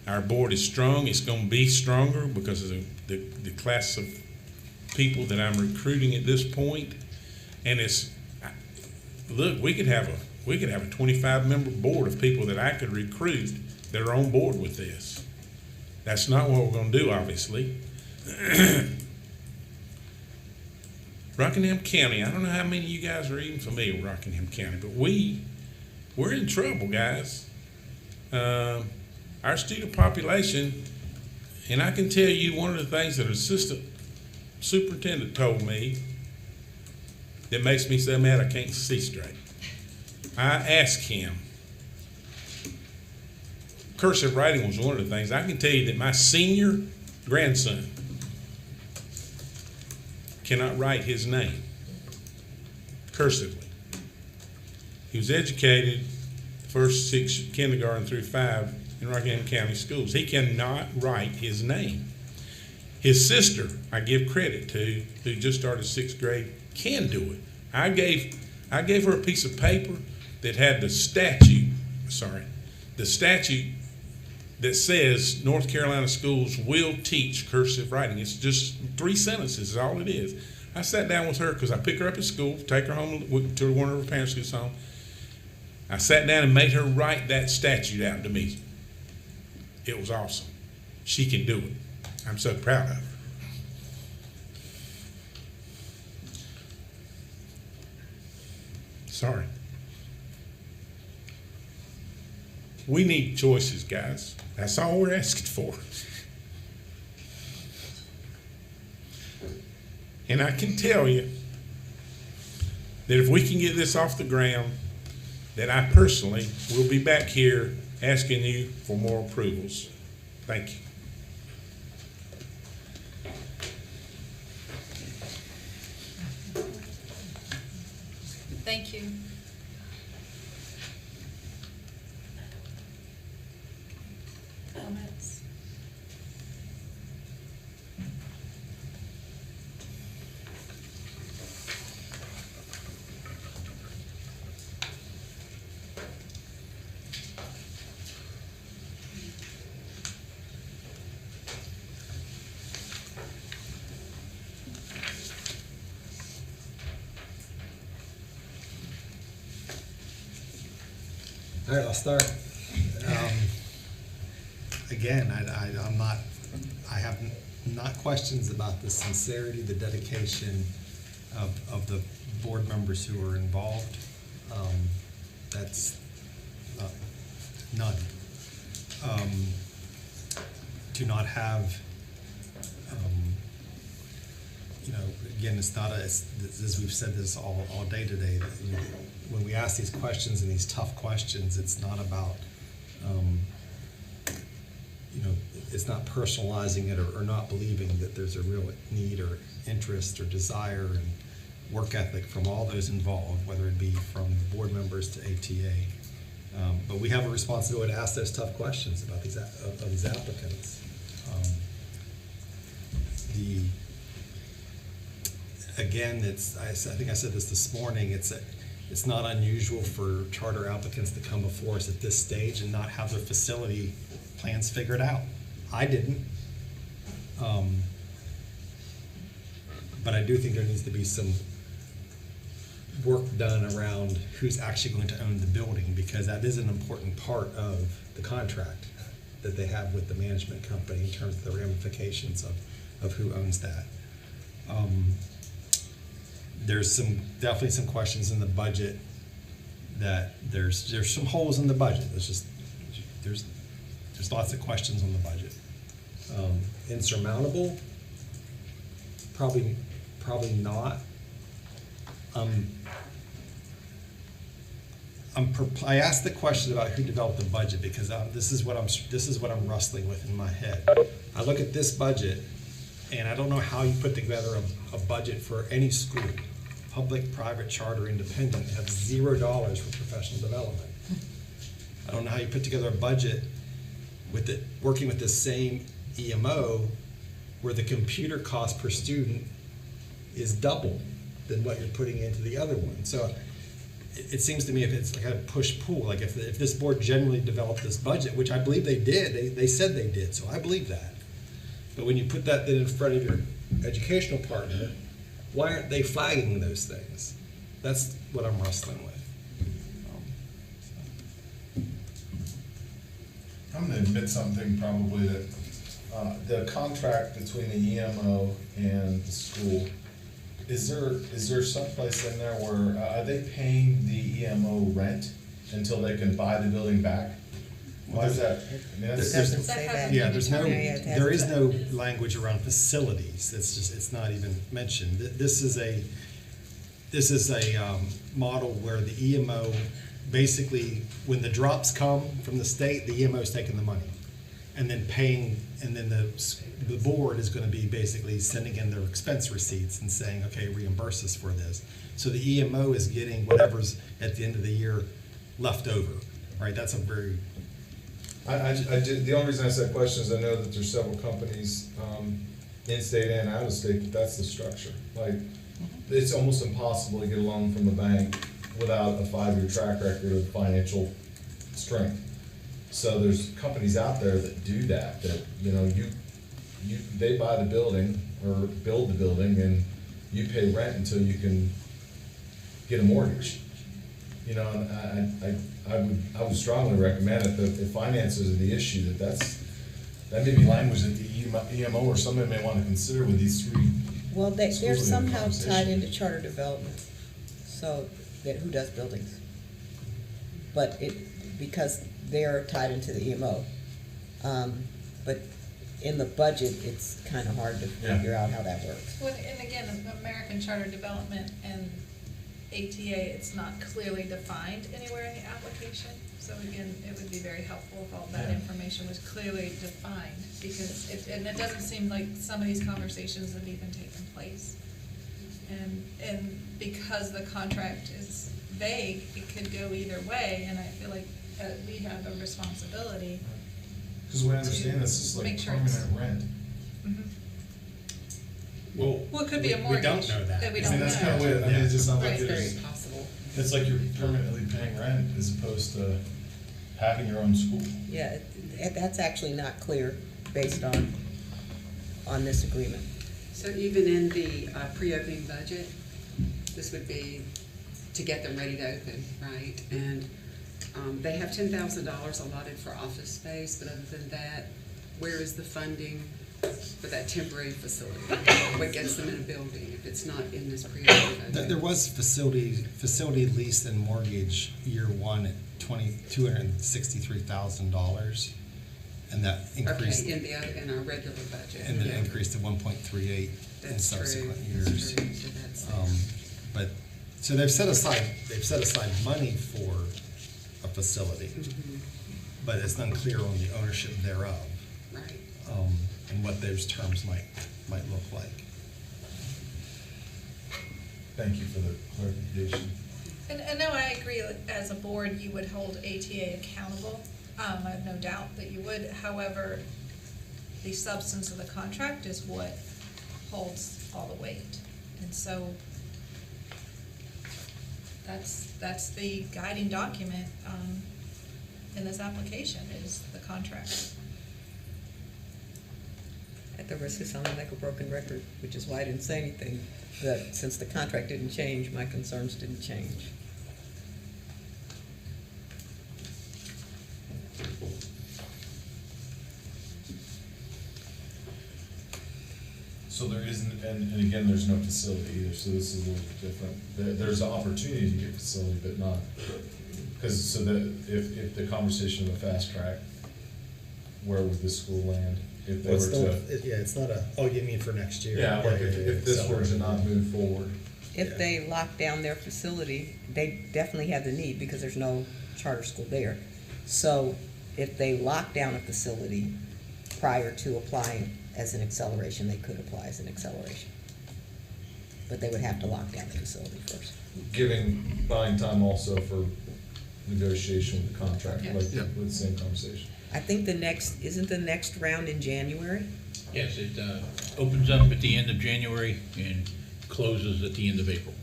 Our board is strong. It's going to be stronger because of the class of people that I'm recruiting at this point. And it's, look, we could have a 25-member board of people that I could recruit that are on board with this. That's not what we're going to do, obviously. Rockingham County, I don't know how many of you guys are even familiar with Rockingham County, but we're in trouble, guys. Our student population, and I can tell you one of the things that an assistant superintendent told me that makes me so mad I can't see straight. I asked him, cursive writing was one of the things. I can tell you that my senior grandson cannot write his name cursively. He was educated first 6 kindergarten through 5 in Rockingham County schools. He cannot write his name. His sister, I give credit to, who just started 6th grade, can do it. I gave her a piece of paper that had the statute that says North Carolina schools will teach cursive writing. It's just 3 sentences is all it is. I sat down with her because I pick her up at school, take her home to one of her parents' who's home. I sat down and made her write that statute out to me. It was awesome. She can do it. I'm so proud of her. Sorry. We need choices, guys. That's all we're asking for. And I can tell you that if we can get this off the ground, that I personally will be back here asking you for more approvals. Thank you. Thank you. Comments? All right, I'll start. Again, I have not questions about the sincerity, the dedication of the board members who are involved. That's none. To not have, again, it's not as we've said this all day today, that, when we ask these questions and these tough questions, it's not about, it's not personalizing it or not believing that there's a real need or interest or desire and work ethic from all those involved, whether it be from the board members to ATA. But we have a responsibility to ask those tough questions about these applicants. Again, I think I said this morning, it's not unusual for charter applicants to come before us at this stage and not have their facility plans figured out. I didn't. But I do think there needs to be some work done around who's actually going to own the building, because that is an important part of the contract that they have with the management company in terms of the ramifications of who owns that. There's definitely some questions in the budget that there's some holes in the budget. There's lots of questions on the budget. Insurmountable? Probably not. I asked the question about who developed the budget because this is what I'm wrestling with in my head. I look at this budget, and I don't know how you put together a budget for any school, public, private, charter, independent, have $0 for professional development. I don't know how you put together a budget with it working with the same EMO where the computer cost per student is double than what you're putting into the other one. So it seems to me if it's like a push-pull, like if this board generally developed this budget, which I believe they did, they said they did, so I believe that. But when you put that then in front of your educational partner, why aren't they flagging those things? That's what I'm wrestling with. I'm gonna admit something probably that the contract between the EMO and the school, is there someplace in there where, are they paying the EMO rent until they can buy the building back? Why is that? I mean, It that's, doesn't say that. Yeah, there is no Yeah. language around facilities. It's not even mentioned. This is a model where the EMO, basically, when the drops come from the state, the EMO is taking the money and then paying, and then the board is going to be basically sending in their expense receipts and saying, okay, reimburse us for this. So the EMO is getting whatever's at the end of the year left over, right? That's a very... the only reason I said question is I know that there's several companies, in-state and out-of-state, that's the structure. Like, it's almost impossible to get a loan from a bank without a 5-year track record of financial strength. So there's companies out there that do that, they buy the building or build the building and you pay rent until you can get a mortgage. And I would strongly recommend if finances are the issue, that may be language that the EMO or somebody may want to consider with these three. Well, they're schools in somehow conversation. tied into charter development, so that who does buildings? But because they're tied into the EMO. But in the budget, it's kind of hard to figure out how that works. Well, and again, American Charter Development and ATA, it's not clearly defined anywhere in the application. So again, it would be very helpful if all that information was clearly defined, because it doesn't seem like some of these conversations have even taken place. And because the contract is vague, it could go either way, and I feel like we have a responsibility. Because we understand this is like Make sure permanent it's- rent. Mhm. Well, Well, it could be a mortgage. We don't know that. we I don't mean, know. that's kind of weird. I mean, it just sounds like Right. there's, Very possible. it's like you're permanently paying rent as opposed to having your own school. Yeah, that's actually not clear based on this agreement. So even in the pre-opening budget, this would be to get them ready to open, right? And they have $10,000 allotted for office space, but other than that, where is the funding for that temporary facility? What gets them in a building if it's not in this pre-opening budget? There was facility lease and mortgage year one at $263,000, and that increased. Okay, in our regular budget. And then yeah. increased to 1.38 in That's true. subsequent That's years. true. So that's there. But, so they've set aside money for a facility, Mhm. but it's unclear on the ownership thereof, Right. and what those terms might look like. Thank you for the clarification. And no, I agree, like, as a board, you would hold ATA accountable. I have no doubt that you would. However, the substance of the contract is what holds all the weight. And so that's the guiding document in this application, is the contract. the risk of sounding like a broken record, which is why I didn't say anything. That since the contract didn't change, my concerns didn't change. So there isn't, and again, there's no facility either, so this is a little different. There's an opportunity to get facility, but not, because, so that, if the conversation of a fast track, where would this school land? If they Well, were it's not, to, yeah, it's not a, oh, you mean for next year? yeah, like if this were to not move forward. If they lock down their facility, they definitely have the need because there's no charter school there. So if they lock down a facility prior to applying as an acceleration, they could apply as an acceleration. But they would have to lock down the facility first. Buying time also for negotiation with the contract, Yes. like with the same conversation. I think isn't the next round in January? Yes, it opens up at the end of January and closes at the end of April.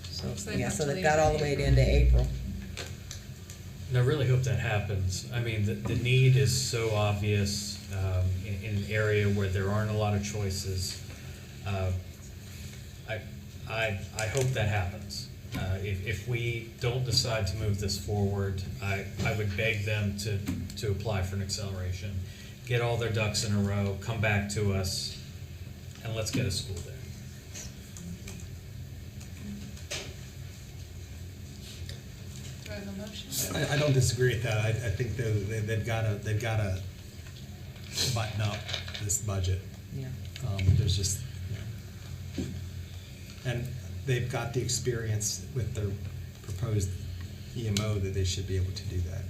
So, So they yeah, have so to they've leave got it all in the way to April. end of April. And I really hope that happens. I mean, the need is so obvious in an area where there aren't a lot of choices. I hope that happens. If we don't decide to move this forward, I would beg them to apply for an acceleration, get all their ducks in a row, come back to us, and let's get a school there. Do I have a motion? I don't disagree with that. I think they've gotta button up this budget. Yeah. There's just, and they've got the experience with their proposed EMO that they should be able to do that.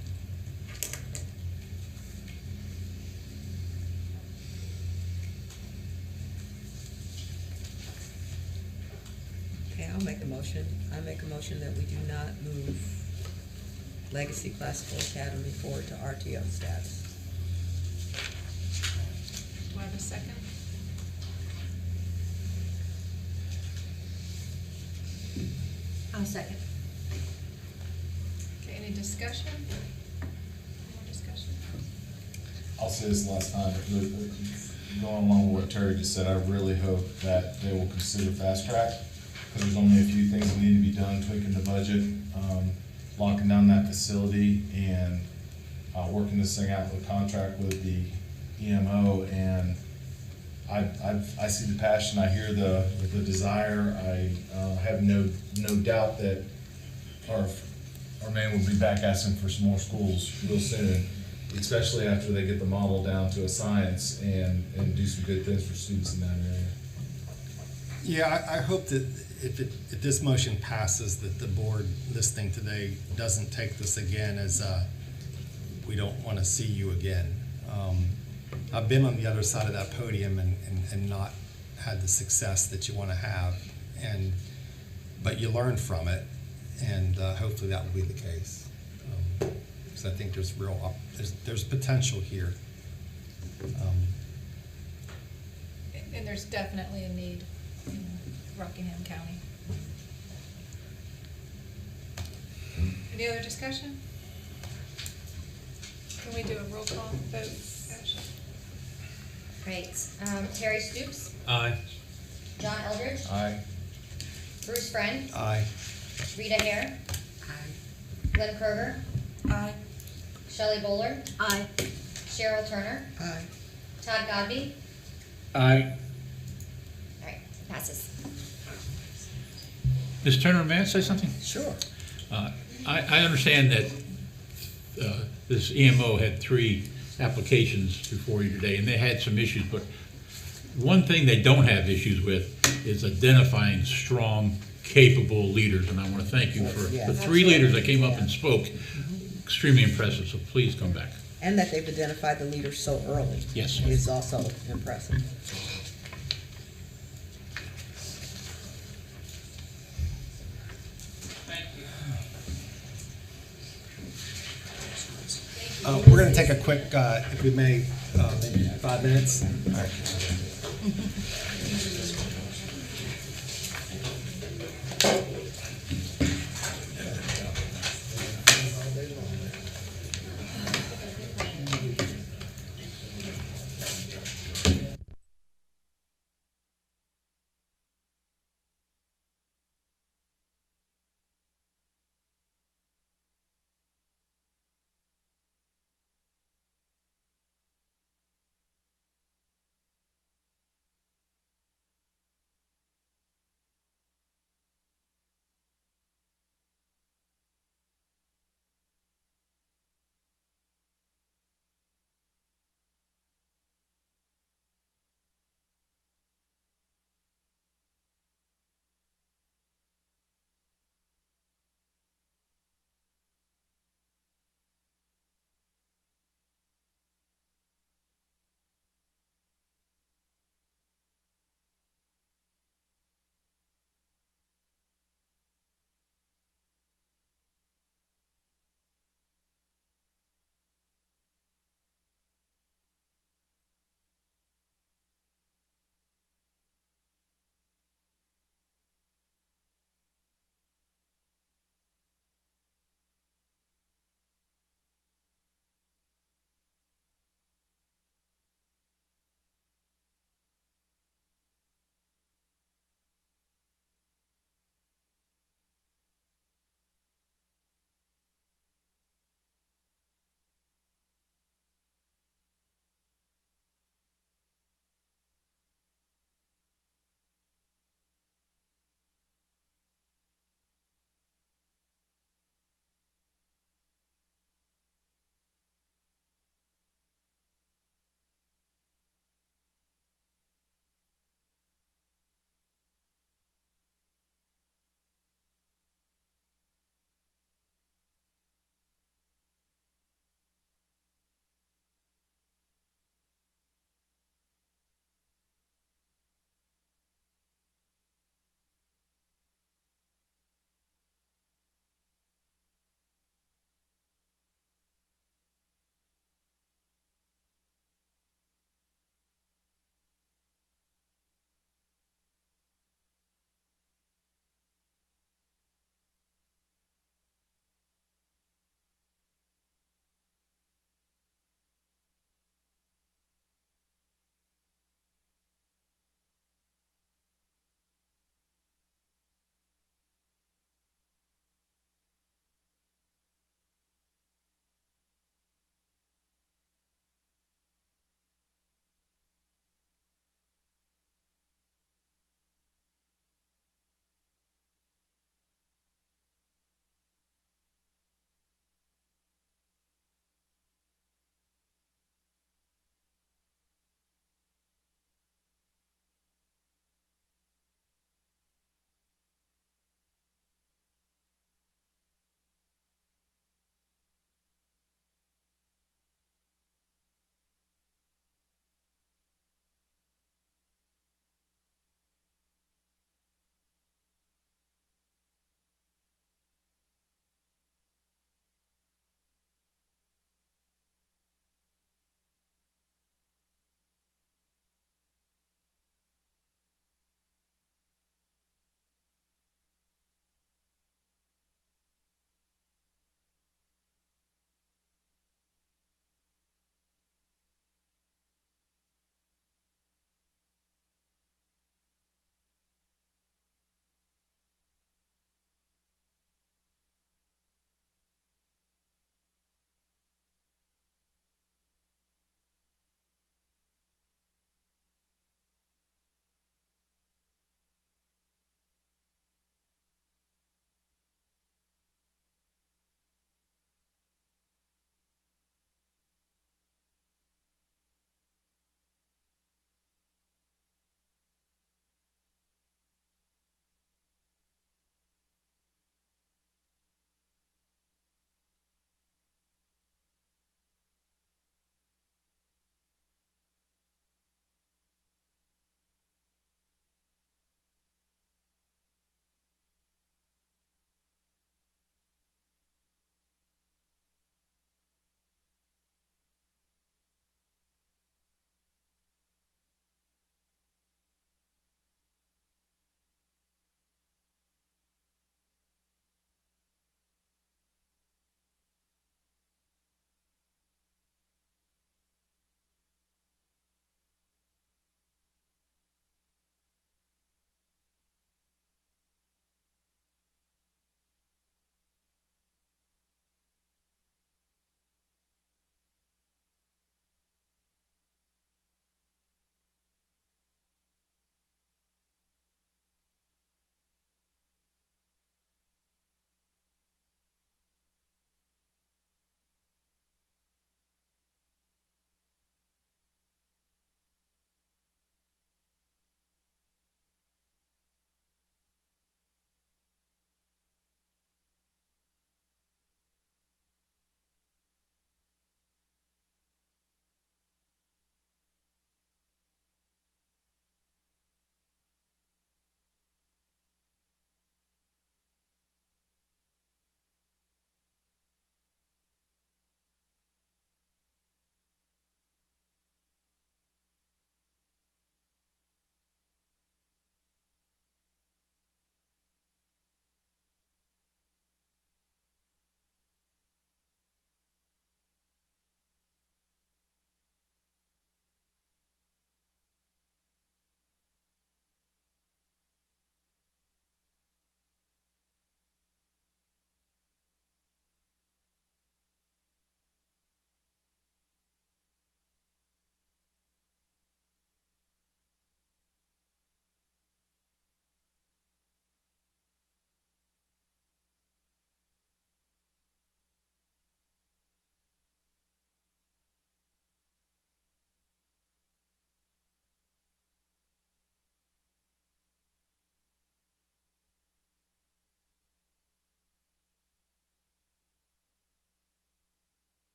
Okay, I'll make a motion. I make a motion that we do not move Legacy Classical Academy forward to RTO status. Do I have a second? I'll second. Okay, any discussion? More discussion? I'll say this last time, going along with what Terry just said, I really hope that they will consider fast track, because there's only a few things that need to be done, tweaking the budget, locking down that facility, and working this thing out with contract with the EMO, and I see the passion, I hear the desire, I have no doubt that our man will be back asking for some more schools real soon, especially after they get the model down to a science and do some good things for students in that area. Yeah, I hope that if this motion passes, that the board listening today doesn't take this again as we don't want to see you again. I've been on the other side of that podium and not had the success that you want to have, but you learn from it, and hopefully that will be the case. Because I think there's there's potential here. And there's definitely a need in Rockingham County. Any other discussion? Can we do a roll call vote, Ashley? Great. Terry Stoops, Aye. John Eldridge, Aye. Bruce Friend, Aye. Rita Hare, Glenn Kroger, Aye. Shelley Bowler, Aye. Cheryl Turner, Aye. Todd Godby. Aye. All right, passes. Ms. Turner, may I say something? Sure. I understand that this EMO had 3 applications before you today, and they had some issues, but one thing they don't have issues with is identifying strong, capable leaders, and I want to thank you for Yeah. the 3 leaders that came up and spoke. Extremely impressive, so please come back. And that they've identified the leaders so early. Yes. Is also impressive. We're going to take a quick, if we may, maybe 5 minutes. All right.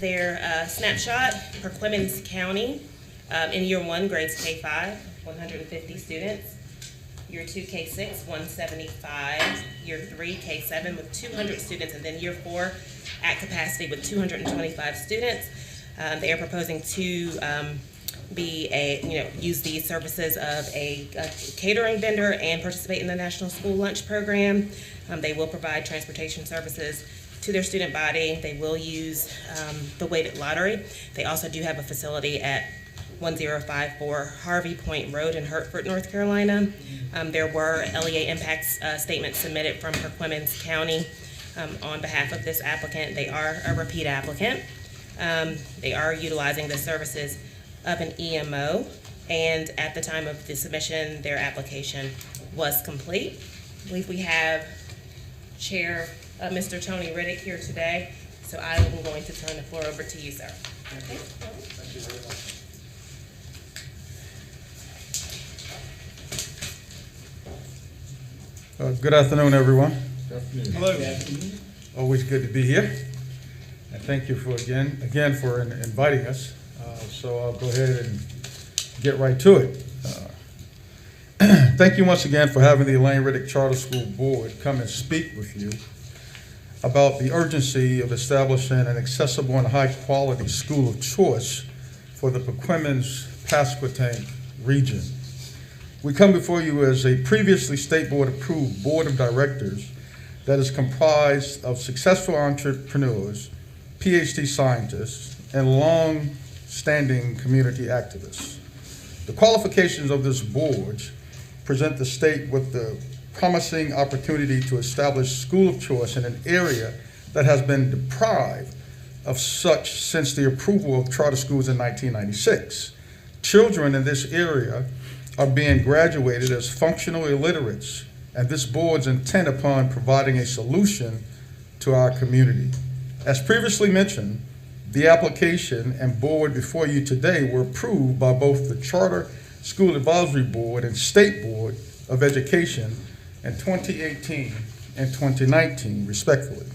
Their Snapshot for Clemens County, in year 1, grades K-5, 150 students. Year 2, K-6, 175. Year 3, K-7 with 200 students. And then year 4, at capacity with 225 students. They are proposing to use the services of a catering vendor and participate in the National School Lunch Program. They will provide transportation services to their student body. They will use the weighted lottery. They also do have a facility at 1054 Harvey Point Road in Hertford, North Carolina. There were LEA impacts statements submitted from Clemens County on behalf of this applicant. They are a repeat applicant. They are utilizing the services of an EMO, and at the time of the submission, their application was complete. I believe we have Chair Mr. Tony Riddick here today, so I am going to turn the floor over to you, sir. Okay. Thank you very much. Good afternoon, everyone. Good afternoon. Hello. Always good to be here. And thank you for again for inviting us. So I'll go ahead and get right to it. Thank you once again for having the Elaine Riddick Charter School Board come and speak with you about the urgency of establishing an accessible and high-quality school of choice for the Clemens-Pasquotank region. We come before you as a previously State Board-approved Board of Directors that is comprised of successful entrepreneurs, PhD scientists, and long-standing community activists. The qualifications of this board present the state with the promising opportunity to establish school of choice in an area that has been deprived of such since the approval of charter schools in 1996. Children in this area are being graduated as functional illiterates, and this board's intent upon providing a solution to our community. As previously mentioned, the application and board before you today were approved by both the Charter School Advisory Board and State Board of Education in 2018 and 2019, respectively.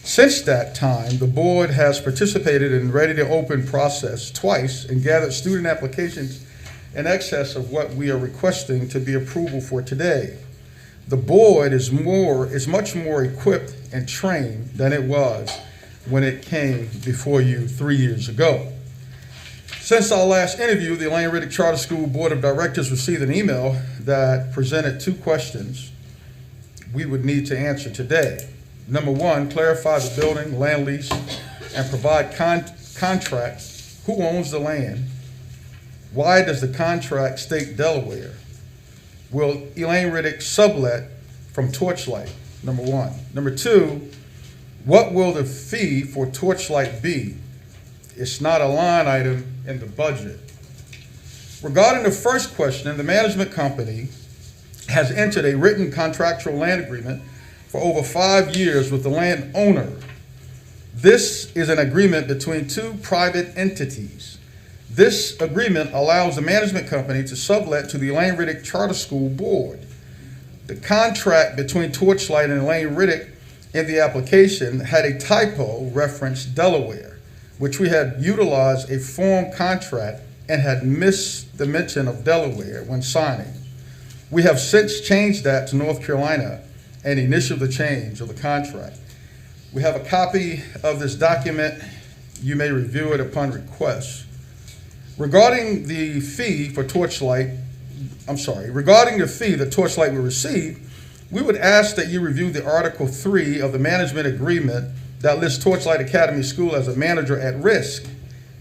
Since that time, the board has participated in Ready to Open process twice and gathered student applications in excess of what we are requesting to be approval for today. The board is much more equipped and trained than it was when it came before you 3 years ago. Since our last interview, the Elaine Riddick Charter School Board of Directors received an email that presented 2 questions we would need to answer today. Number 1, clarify the building, land lease, and provide contract. Who owns the land? Why does the contract state Delaware? Will Elaine Riddick sublet from Torchlight? Number 1. Number 2, what will the fee for Torchlight be? It's not a line item in the budget. Regarding the first question, the management company has entered a written contractual land agreement for over 5 years with the landowner. This is an agreement between 2 private entities. This agreement allows the management company to sublet to the Elaine Riddick Charter School Board. The contract between Torchlight and Elaine Riddick in the application had a typo referenced Delaware, which we had utilized a form contract and had missed the mention of Delaware when signing. We have since changed that to North Carolina and initialed the change of the contract. We have a copy of this document. You may review it upon request. Regarding the fee that Torchlight will receive, we would ask that you review the Article 3 of the management agreement that lists Torchlight Academy School as a manager at risk.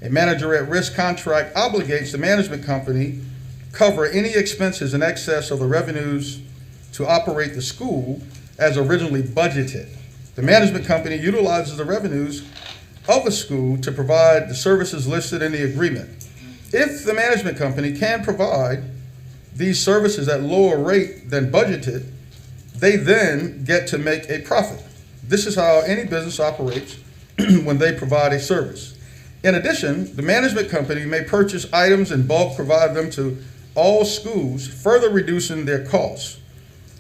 A manager at risk contract obligates the management company cover any expenses in excess of the revenues to operate the school as originally budgeted. The management company utilizes the revenues of the school to provide the services listed in the agreement. If the management company can provide these services at lower rate than budgeted, they then get to make a profit. This is how any business operates when they provide a service. In addition, the management company may purchase items in bulk, provide them to all schools, further reducing their costs.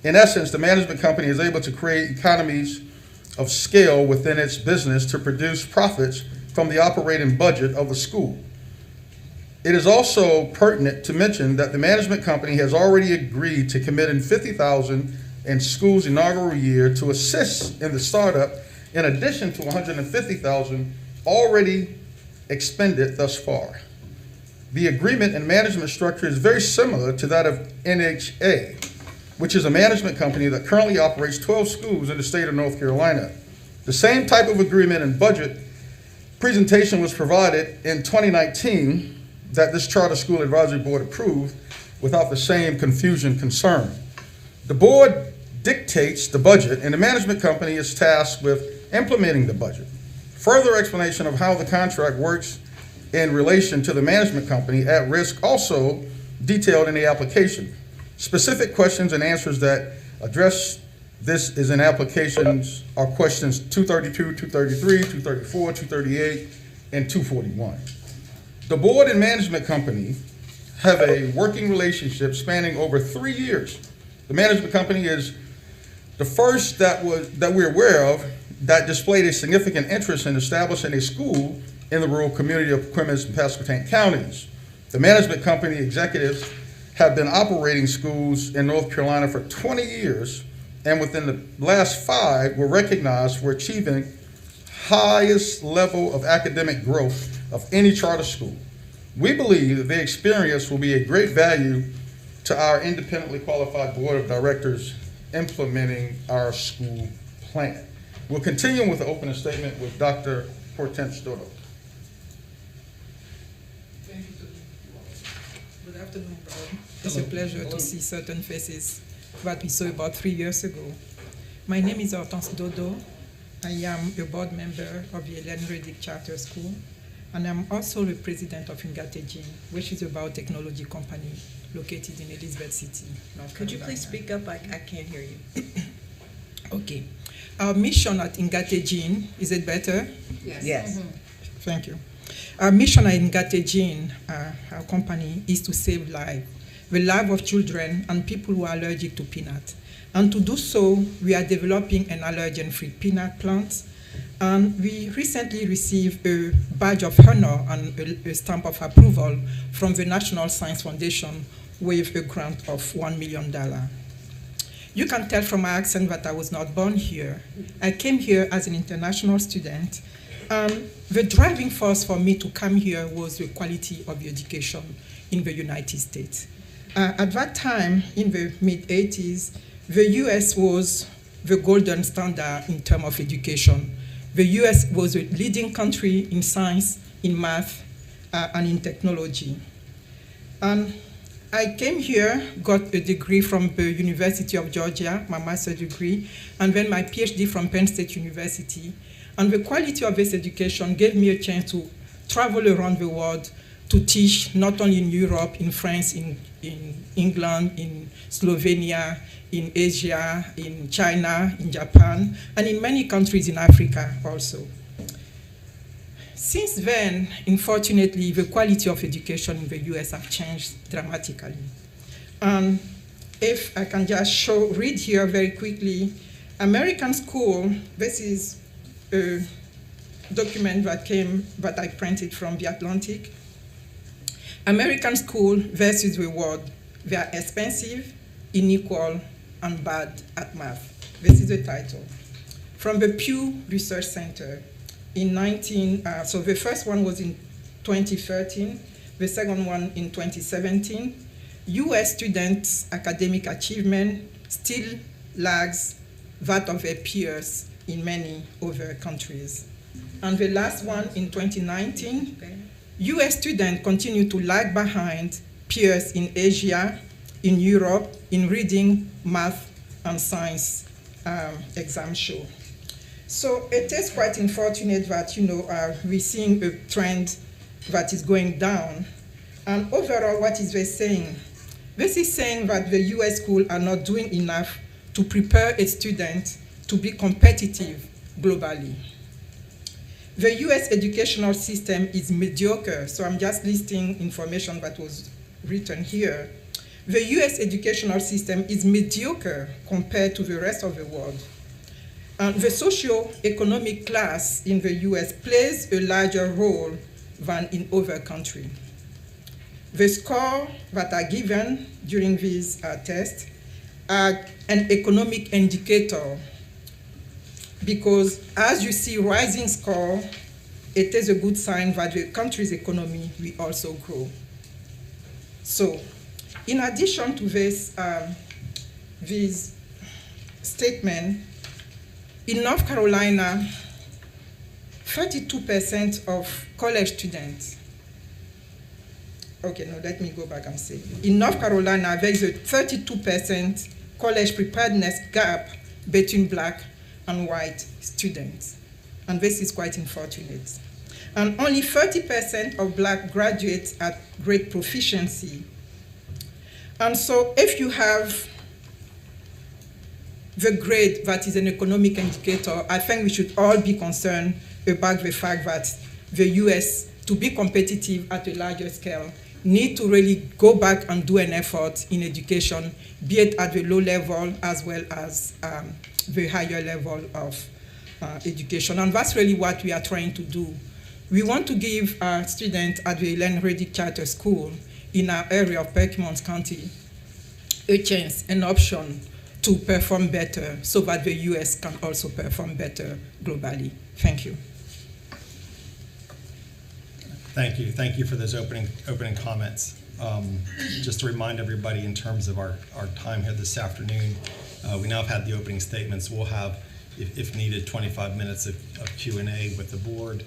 In essence, the management company is able to create economies of scale within its business to produce profits from the operating budget of the school. It is also pertinent to mention that the management company has already agreed to commit in $50,000 in school's inaugural year to assist in the startup, in addition to $150,000 already expended thus far. The agreement and management structure is very similar to that of NHA, which is a management company that currently operates 12 schools in the state of North Carolina. The same type of agreement and budget presentation was provided in 2019 that this Charter School Advisory Board approved without the same confusion concern. The board dictates the budget and the management company is tasked with implementing the budget. Further explanation of how the contract works in relation to the management company at risk also detailed in the application. Specific questions and answers that address this is in applications are questions 232, 233, 234, 238, and 241. The board and management company have a working relationship spanning over 3 years. The management company is the first that we're aware of that displayed a significant interest in establishing a school in the rural community of Clemens and Pasquotank counties. The management company executives have been operating schools in North Carolina for 20 years, and within the last 5 were recognized for achieving highest level of academic growth of any charter school. We believe that their experience will be a great value to our independently qualified board of directors implementing our school plan. We'll continue with the opening statement with Dr. Hortense Dodo. Good afternoon, Board. It's a pleasure to see certain faces that we saw about 3 years ago. My name is Hortense Dodo. I am a board member of the Ellen Reddick Charter School, and I'm also the president of Untitled, which is a biotechnology company located in Elizabeth City, North Carolina. Could you please speak up? I can't hear you. Okay. Our mission at Untitled, is it better? Yes. Yes. Mm-hmm. Thank you. Our mission at Untitled, our company, is to save lives, the life of children and people who are allergic to peanut. And to do so, we are developing an allergen-free peanut plant. And we recently received a badge of honor and a stamp of approval from the National Science Foundation with a grant of $1 million. You can tell from my accent that I was not born here. I came here as an international student. The driving force for me to come here was the quality of the education in the United States. At that time, in the mid-80s, the US was the golden standard in terms of education. The US was a leading country in science, in math, and in technology. I came here, got a degree from the University of Georgia, my master's degree, and then my PhD from Penn State University. And the quality of this education gave me a chance to travel around the world to teach not only in Europe, in France, in England, in Slovenia, in Asia, in China, in Japan, and in many countries in Africa also. Since then, unfortunately, the quality of education in the US have changed dramatically. If I can just read here very quickly, American school, this is a document that I printed from the Atlantic. American school versus the world. They are expensive, unequal, and bad at math. This is the title. From the Pew Research Center in so the first one was in 2013, the second one in 2017. US students' academic achievement still lags that of their peers in many other countries. And the last one in 2019, US students continue to lag behind peers in Asia, in Europe, in reading, math, and science exam show. So it is quite unfortunate that, we're seeing a trend that is going down. And overall, what is this saying? This is saying that the US schools are not doing enough to prepare its students to be competitive globally. The US educational system is mediocre, so I'm just listing information that was written here. The US educational system is mediocre compared to the rest of the world. The socio-economic class in the US plays a larger role than in other countries. The scores that are given during these tests are an economic indicator, because as you see rising score, it is a good sign that the country's economy will also grow. So, in addition to this statement, in North Carolina, 32% of college students, okay, no, let me go back and say, in North Carolina, there is a 32% college preparedness gap between black and white students. And this is quite unfortunate. And only 30% of black graduates at grade proficiency. And so if you have the grade that is an economic indicator, I think we should all be concerned about the fact that the US, to be competitive at a larger scale, need to really go back and do an effort in education, be it at the low level as well as the higher level of education. And that's really what we are trying to do. We want to give our students at the Untitled Charter School in our area of Perkins County a chance, an option to perform better so that the US can also perform better globally. Thank you. Thank you. Thank you for those opening comments. Just to remind everybody in terms of our time here this afternoon, we now have had the opening statements. We'll have, if needed, 25 minutes of Q&A with the board,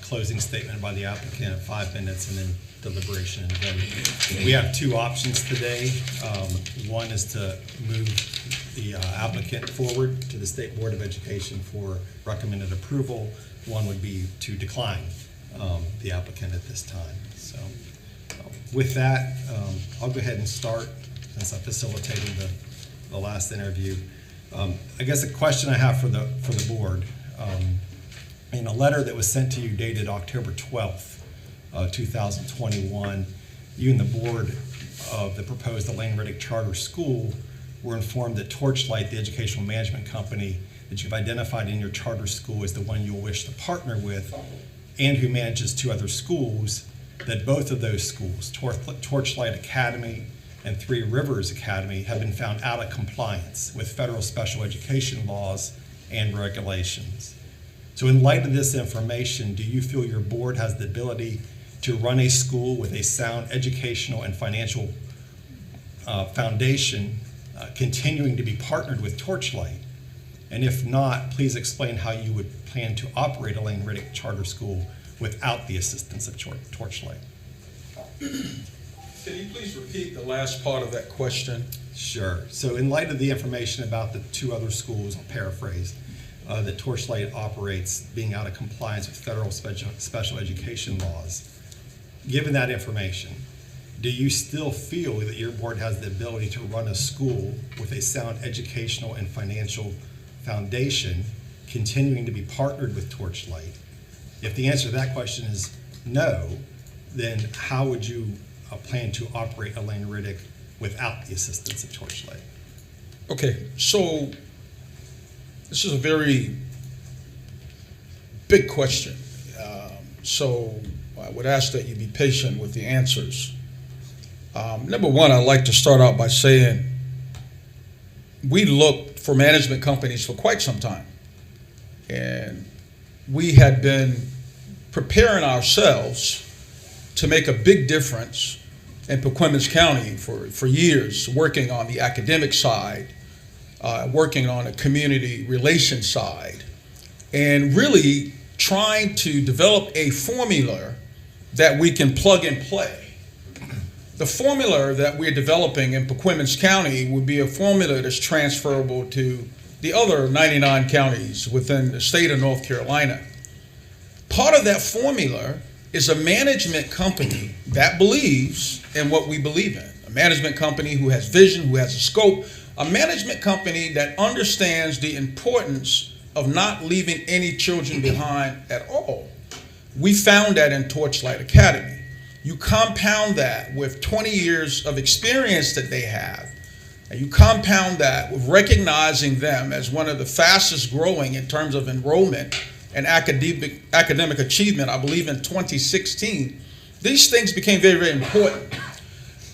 closing statement by the applicant at 5 minutes, and then deliberation and vote. We have two options today. One is to move the applicant forward to the State Board of Education for recommended approval. One would be to decline the applicant at this time. So with that, I'll go ahead and start since I facilitated the last interview. I guess a question I have for the board, in a letter that was sent to you dated October 12th, 2021, you and the board of the proposed Elaine Riddick Charter School were informed that Torchlight, the educational management company that you've identified in your charter school, is the one you'll wish to partner with, and who manages two other schools, that both of those schools, Torchlight Academy and Three Rivers Academy, have been found out of compliance with federal special education laws and regulations. So in light of this information, do you feel your board has the ability to run a school with a sound educational and financial foundation, continuing to be partnered with Torchlight? And if not, please explain how you would plan to operate Elaine Riddick Charter School without the assistance of Torchlight. Can you please repeat the last part of that question? Sure. So in light of the information about the two other schools, I'll paraphrase, that Torchlight operates being out of compliance with federal special education laws, given that information, do you still feel that your board has the ability to run a school with a sound educational and financial foundation, continuing to be partnered with Torchlight? If the answer to that question is no, then how would you plan to operate Elaine Riddick without the assistance of Torchlight? Okay, so this is a very big question. So I would ask that you be patient with the answers. Number one, I'd like to start out by saying we looked for management companies for quite some time. And we had been preparing ourselves to make a big difference in Clemens County for years, working on the academic side, working on a community relations side, and really trying to develop a formula that we can plug and play. The formula that we're developing in Clemens County would be a formula that's transferable to the other 99 counties within the state of North Carolina. Part of that formula is a management company that believes in what we believe in. A management company who has vision, who has a scope, a management company that understands the importance of not leaving any children behind at all. We found that in Torchlight Academy. You compound that with 20 years of experience that they have, and you compound that with recognizing them as one of the fastest growing in terms of enrollment and academic achievement, I believe in 2016, these things became very, very important.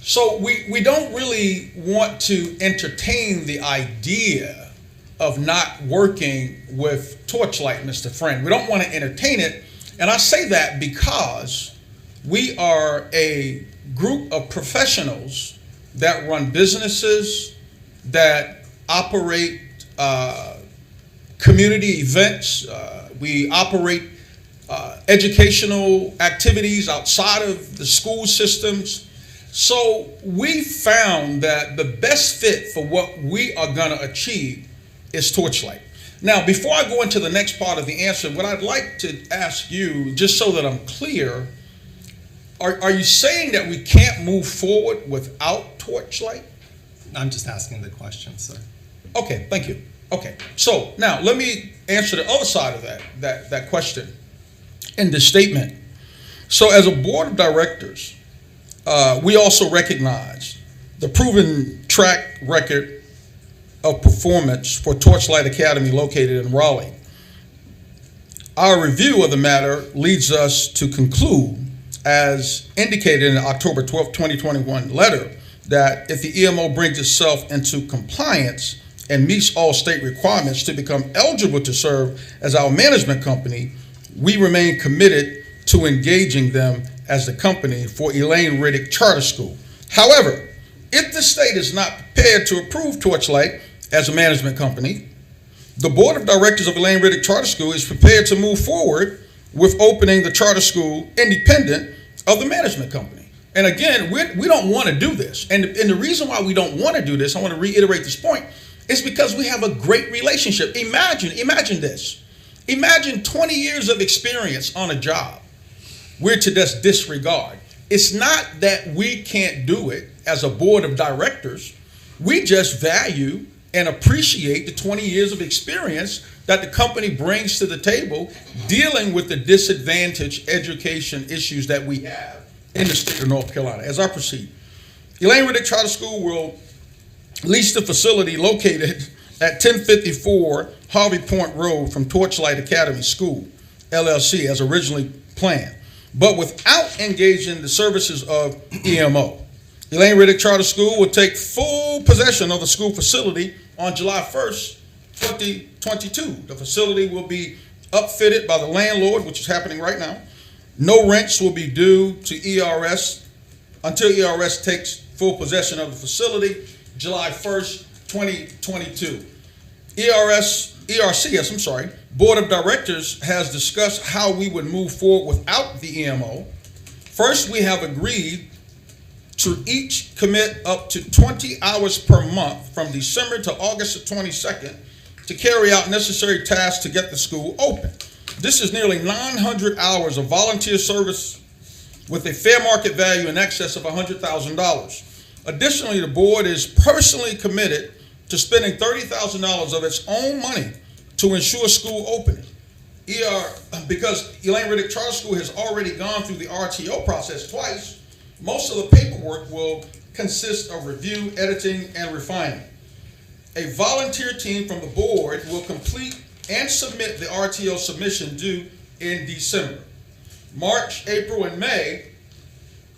So we don't really want to entertain the idea of not working with Torchlight, Mr. Friend. We don't want to entertain it. And I say that because we are a group of professionals that run businesses, that operate community events. We operate educational activities outside of the school systems. So we found that the best fit for what we are going to achieve is Torchlight. Now, before I go into the next part of the answer, what I'd like to ask you, just so that I'm clear, are you saying that we can't move forward without Torchlight? I'm just asking the question, sir. Okay, thank you. Okay, so now let me answer the other side of that question in this statement. So as a board of directors, we also recognize the proven track record of performance for Torchlight Academy located in Raleigh. Our review of the matter leads us to conclude, as indicated in the October 12, 2021 letter, that if the EMO brings itself into compliance and meets all state requirements to become eligible to serve as our management company, we remain committed to engaging them as the company for Elaine Riddick Charter School. However, if the state is not prepared to approve Torchlight as a management company, the board of directors of Elaine Riddick Charter School is prepared to move forward with opening the charter school independent of the management company. And again, we don't want to do this. And the reason why we don't want to do this, I want to reiterate this point, is because we have a great relationship. Imagine this. Imagine 20 years of experience on a job we're to just disregard. It's not that we can't do it as a board of directors. We just value and appreciate the 20 years of experience that the company brings to the table dealing with the disadvantaged education issues that we have in the state of North Carolina. As I proceed, Elaine Riddick Charter School will lease the facility located at 1054 Harvey Point Road from Torchlight Academy School, LLC, as originally planned, but without engaging the services of EMO. Elaine Riddick Charter School will take full possession of the school facility on July 1st, 2022. The facility will be upfitted by the landlord, which is happening right now. No rents will be due to ERS until ERS takes full possession of the facility, July 1st, 2022. ERCS, Board of Directors has discussed how we would move forward without the EMO. First, we have agreed to each commit up to 20 hours per month from December to August the 22nd to carry out necessary tasks to get the school open. This is nearly 900 hours of volunteer service with a fair market value in excess of $100,000. Additionally, the board is personally committed to spending $30,000 of its own money to ensure school opening. Because Elaine Riddick Charter School has already gone through the RTO process twice, most of the paperwork will consist of review, editing, and refining. A volunteer team from the board will complete and submit the RTO submission due in December. March, April, and May,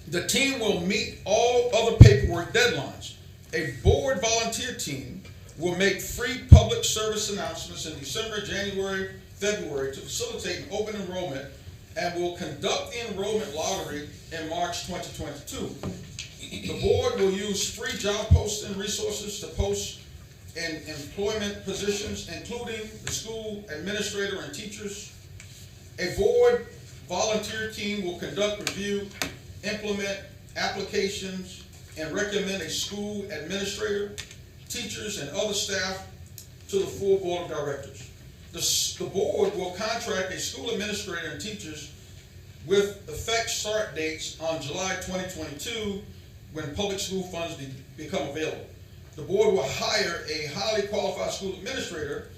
the team will meet all other paperwork deadlines. A board volunteer team will make free public service announcements in December, January, February to facilitate an open enrollment and will conduct the enrollment lottery in March 2022. The board will use free job posting resources to post in employment positions, including the school administrator and teachers. A board volunteer team will conduct review, implement applications, and recommend a school administrator, teachers, and other staff to the full board of directors. The board will contract a school administrator and teachers with effect start dates on July 2022 when public school funds become available. The board will hire a highly qualified school administrator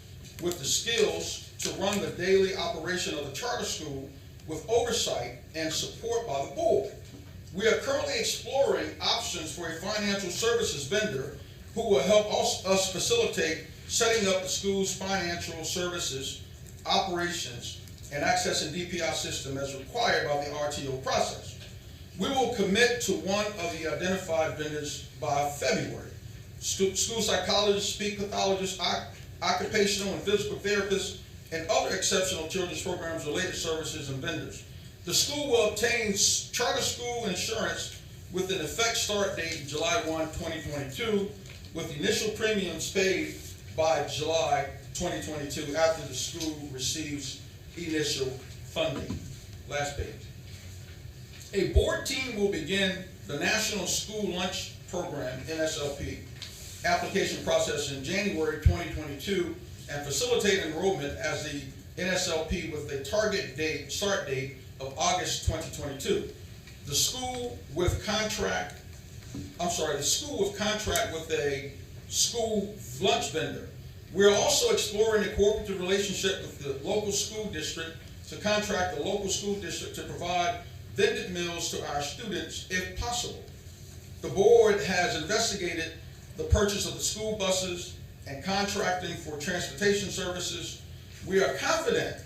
with the skills to run the daily operation of the charter school with oversight and support by the board. We are currently exploring options for a financial services vendor who will help us facilitate setting up the school's financial services, operations, and accessing DPI system as required by the RTO process. We will commit to one of the identified vendors by February. School psychologists, speech pathologists, occupational and physical therapists, and other exceptional children's programs, related services, and vendors. The school will obtain charter school insurance with an effect start date July 1, 2022, with initial premiums paid by July 2022 after the school receives initial funding. Last page. A board team will begin the National School Lunch Program, NSLP, application process in January 2022 and facilitate enrollment as the NSLP with a target start date of August 2022. The school with contract with a school lunch vendor. We're also exploring a cooperative relationship with the local school district to contract the local school district to provide vended meals to our students if possible. The board has investigated the purchase of the school buses and contracting for transportation services. We're confident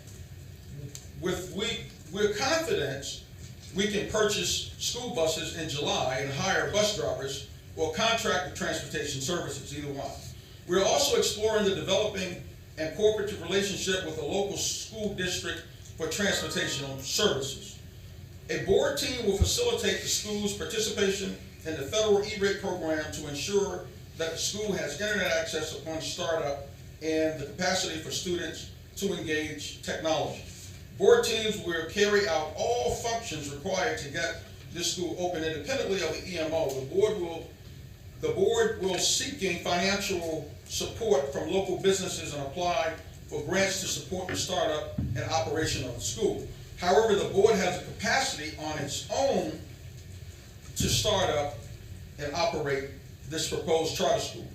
we can purchase school buses in July and hire bus drivers or contract with transportation services, either one. We're also exploring the developing and cooperative relationship with the local school district for transportation services. A board team will facilitate the school's participation in the federal E-rate program to ensure that the school has internet access upon startup and the capacity for students to engage technology. Board teams will carry out all functions required to get this school open independently of the EMO. The board will seeking financial support from local businesses and apply for grants to support the startup and operation of the school. However, the board has the capacity on its own to start up and operate this proposed charter school.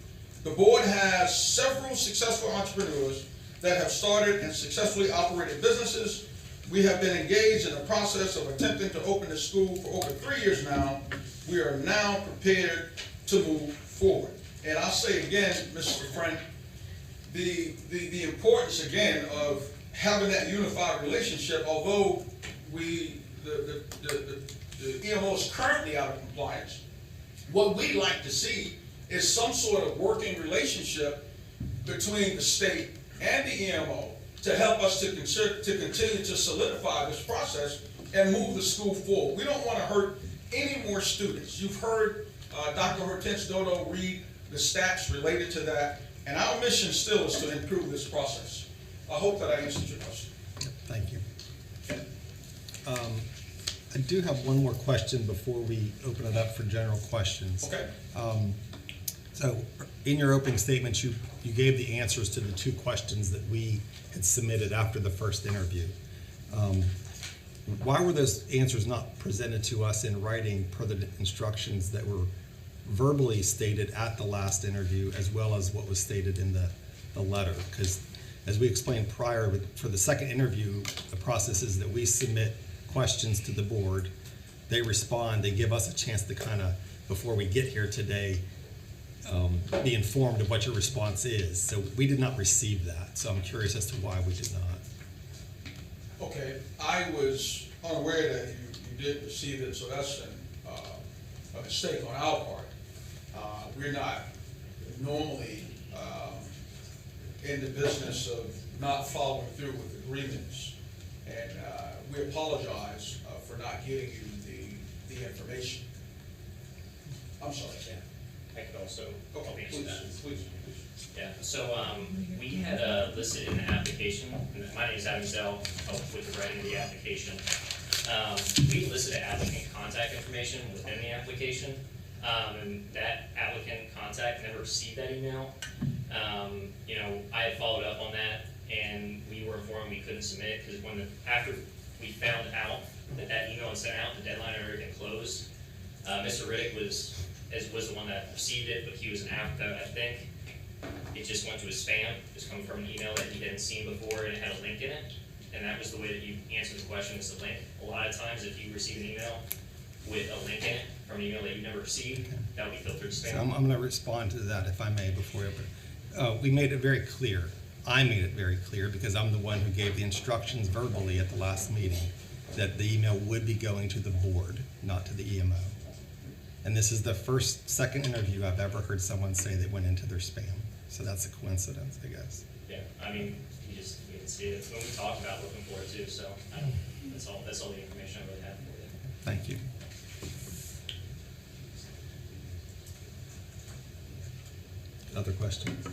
The board has several successful entrepreneurs that have started and successfully operated businesses. We have been engaged in the process of attempting to open the school for over 3 years now. We are now prepared to move forward. And I'll say again, Mr. Frank, the importance again of having that unified relationship, although the EMO is currently out of compliance, what we'd like to see is some sort of working relationship between the state and the EMO to help us to continue to solidify this process and move the school forward. We don't want to hurt any more students. You've heard Dr. Hortense Dodo read the stats related to that, and our mission still is to improve this process. I hope that I answered your question. Thank you. I do have one more question before we open it up for general questions. Okay. So in your opening statements, you gave the answers to the 2 questions that we had submitted after the first interview. Why were those answers not presented to us in writing per the instructions that were verbally stated at the last interview, as well as what was stated in the letter? Because as we explained prior, for the second interview, the process is that we submit questions to the board, they respond, they give us a chance to kind of, before we get here today, be informed of what your response is. So we did not receive that, so I'm curious as to why we did not. Okay, I was unaware that you did receive it, so that's a mistake on our part. We're not normally in the business of not following through with agreements, and we apologize for not getting you the information. I'm sorry, Sam. I could also help Okay, answer that. please. Yeah, so we had listed in the application, and my name is Adam Zell, help with the writing of the application. We listed the applicant contact information within the application, and that applicant contact never received that email. I had followed up on that, and we were informed we couldn't submit because after we found out that email was sent out, the deadline had already been closed. Mr. Riddick was the one that received it, but he was in Africa, I think. It just went to his spam, just coming from an email that he hadn't seen before, and it had a link in it. And that was the way that you answered the question, was the link. A lot of times, if you receive an email with a link in it, from an email that you never received, that will be filtered spam. So I'm going to respond to that if I may before we open. We made it very clear. I made it very clear because I'm the one who gave the instructions verbally at the last meeting that the email would be going to the board, not to the EMO. And this is the second interview I've ever heard someone say they went into their spam. So that's a coincidence, I guess. Yeah, I mean, you can see it when we talked about looking for it too, so that's all the information I really have for you. Thank you. Other questions?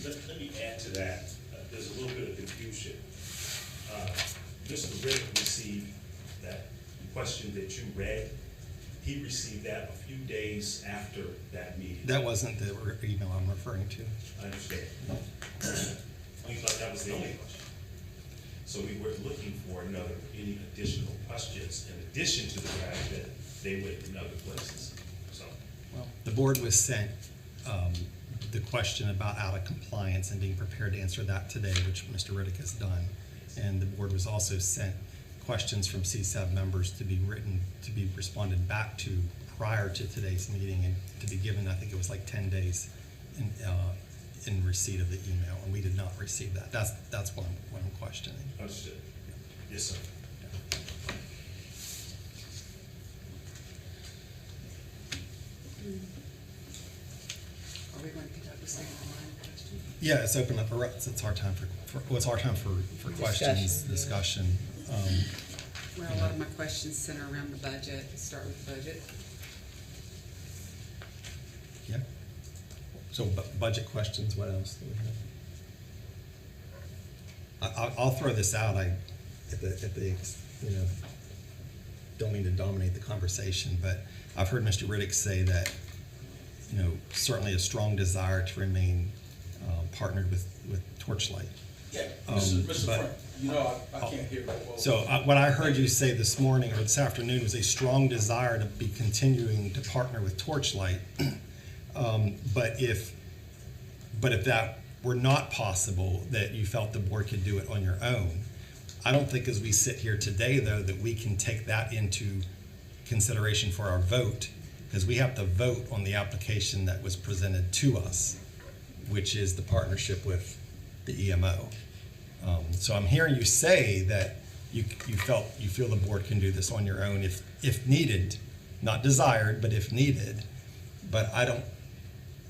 Let me add to that. There's a little bit of confusion. Mr. Riddick received that question that you read. He received that a few days after that meeting. That wasn't the email I'm referring to. I understand. We thought that was the only question. So we were looking for any additional questions in addition to the fact that they went in other places. So, Well, the board was sent the question about out of compliance and being prepared to answer that today, which Mr. Riddick has done. And the board was also sent questions from CSAB members to be written, to be responded back to prior to today's meeting and to be given, I think it was like 10 days in receipt of the email, and we did not receive that. That's what I'm questioning. understood. Yes, sir. Are we going to pick up the second line of question? Yeah, it's open up. It's our time for questions, discussion. Well, a lot of my questions center around the budget. Let's start with the budget. Yeah. So budget questions. What else do we have? I'll throw this out. Don't mean to dominate the conversation, but I've heard Mr. Riddick say that, certainly a strong desire to remain partnered with Torchlight. Yeah, Mr. Frank, I can't hear very well. So what I heard you say this morning or this afternoon was a strong desire to be continuing to partner with Torchlight. But if that were not possible, that you felt the board could do it on your own. I don't think as we sit here today, though, that we can take that into consideration for our vote, because we have to vote on the application that was presented to us, which is the partnership with the EMO. So I'm hearing you say that you feel the board can do this on your own if needed, not desired, but if needed. But I don't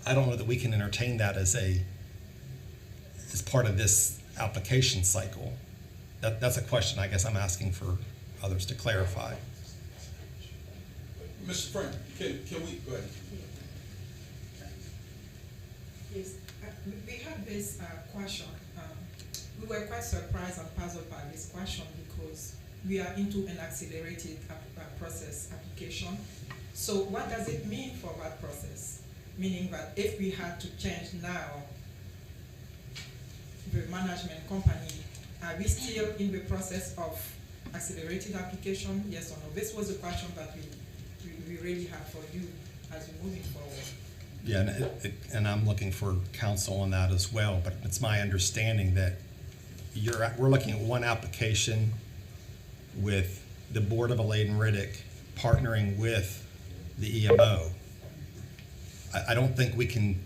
know that we can entertain that as part of this application cycle. That's a question I guess I'm asking for others to clarify. Mr. Frank, can we go ahead? Yes, we had this question. We were quite surprised and puzzled by this question because we are into an accelerated process application. So what does it mean for that process? Meaning that if we had to change now the management company, are we still in the process of accelerated application? Yes or no? This was a question that we really have for you as we're moving forward. Yeah, and I'm looking for counsel on that as well, but it's my understanding that we're looking at one application with the Board of Alade and Riddick partnering with the EMO. I don't think we can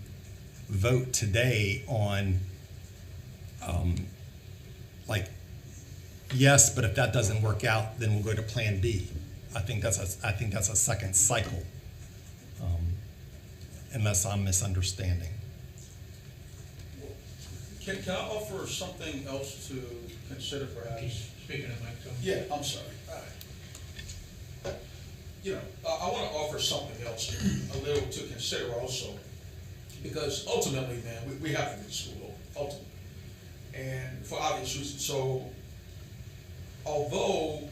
vote today on yes, but if that doesn't work out, then we'll go to Plan B. I think that's a second cycle, unless I'm misunderstanding. Can I offer something else to consider perhaps? Speaking of myself. Yeah, I'm sorry. I want to offer something else a little to consider also, because ultimately, man, we have to get to school, ultimately. And for obvious reasons. So, although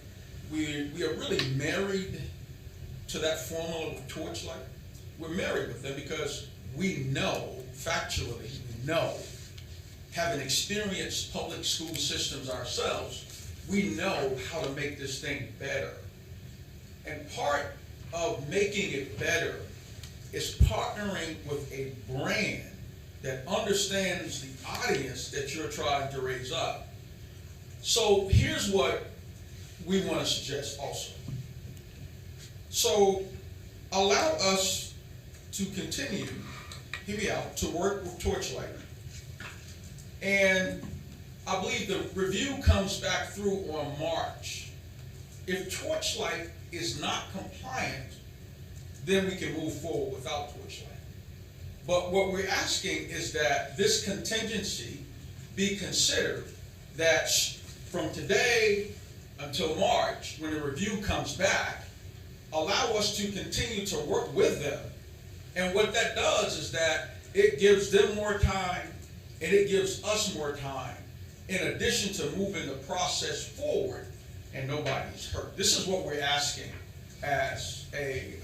we are really married to that formula with Torchlight, we're married with them because we know, factually, having experienced public school systems ourselves, we know how to make this thing better. And part of making it better is partnering with a brand that understands the audience that you're trying to raise up So here's what we want to suggest also. So allow us to continue, hear me out, to work with Torchlight. And I believe the review comes back through on March. If Torchlight is not compliant, then we can move forward without Torchlight. But what we're asking is that this contingency be considered, that from today until March, when the review comes back, allow us to continue to work with them. And what that does is that it gives them more time and it gives us more time, in addition to moving the process forward and nobody's hurt. This is what we're asking as a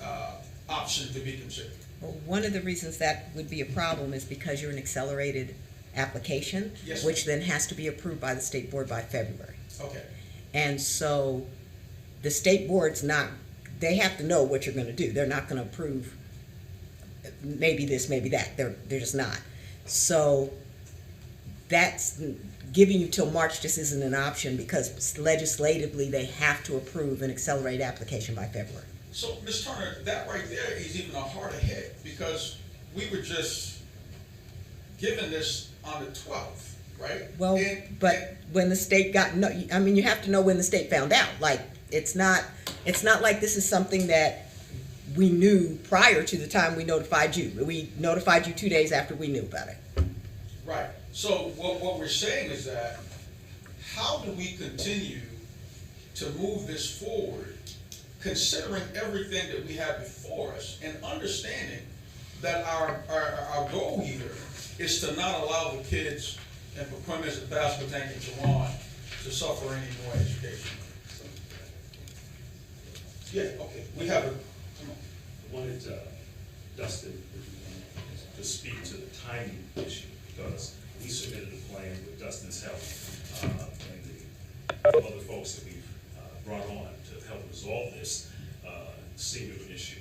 option to be considered. Well, one of the reasons that would be a problem is because you're an accelerated application, Yes, which then has to be approved by the state board by February. Okay. And so the state board's not, they have to know what you're gonna do. They're not gonna approve maybe this, maybe that. They're just not. So that's, giving you till March just isn't an option, because legislatively they have to approve an accelerated application by February. So, Ms. Turner, that right there is even a harder hit, because we were just given this on the 12th, right? Well, but when the state got, no, I mean, you have to know when the state found out. Like, it's not like this is something that we knew prior to the time we notified you. We notified you 2 days after we knew about it. Right. So what we're saying is that, how do we continue to move this forward, considering everything that we have before us, and understanding that our goal here is to not allow the kids in Clemens and Basketball Tank and Jawan to suffer any more education? Yeah, okay. We have a, come on. I wanted Dustin to speak to the timing issue, because we submitted a plan with Dustin's help and the other folks that we've brought on to help resolve this singular issue.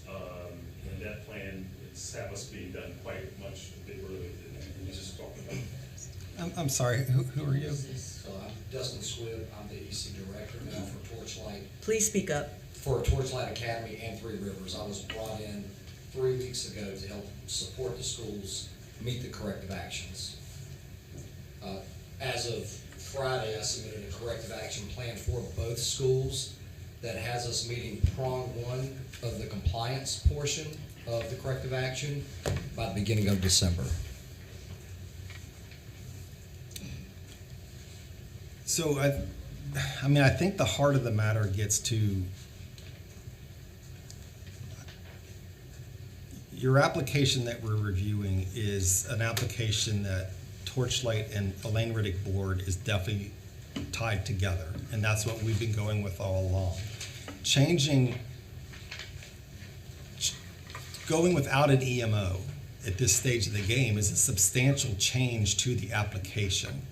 And that plan is have us being done quite much a bit earlier than we just talked about. I'm sorry, who are you? So I'm Dustin Squibb, I'm the EC Director now for Torchlight. Please speak up. For Torchlight Academy and Three Rivers. I was brought in 3 weeks ago to help support the schools meet the corrective actions. As of Friday, I submitted a corrective action plan for both schools that has us meeting prong 1 of the compliance portion of the corrective action by the beginning of December. So I mean, I think the heart of the matter gets to your application that we're reviewing is an application that Torchlight and Elaine Riddick Board is definitely tied together, and that's what we've been going with all along. Going without an EMO at this stage of the game is a substantial change to the application.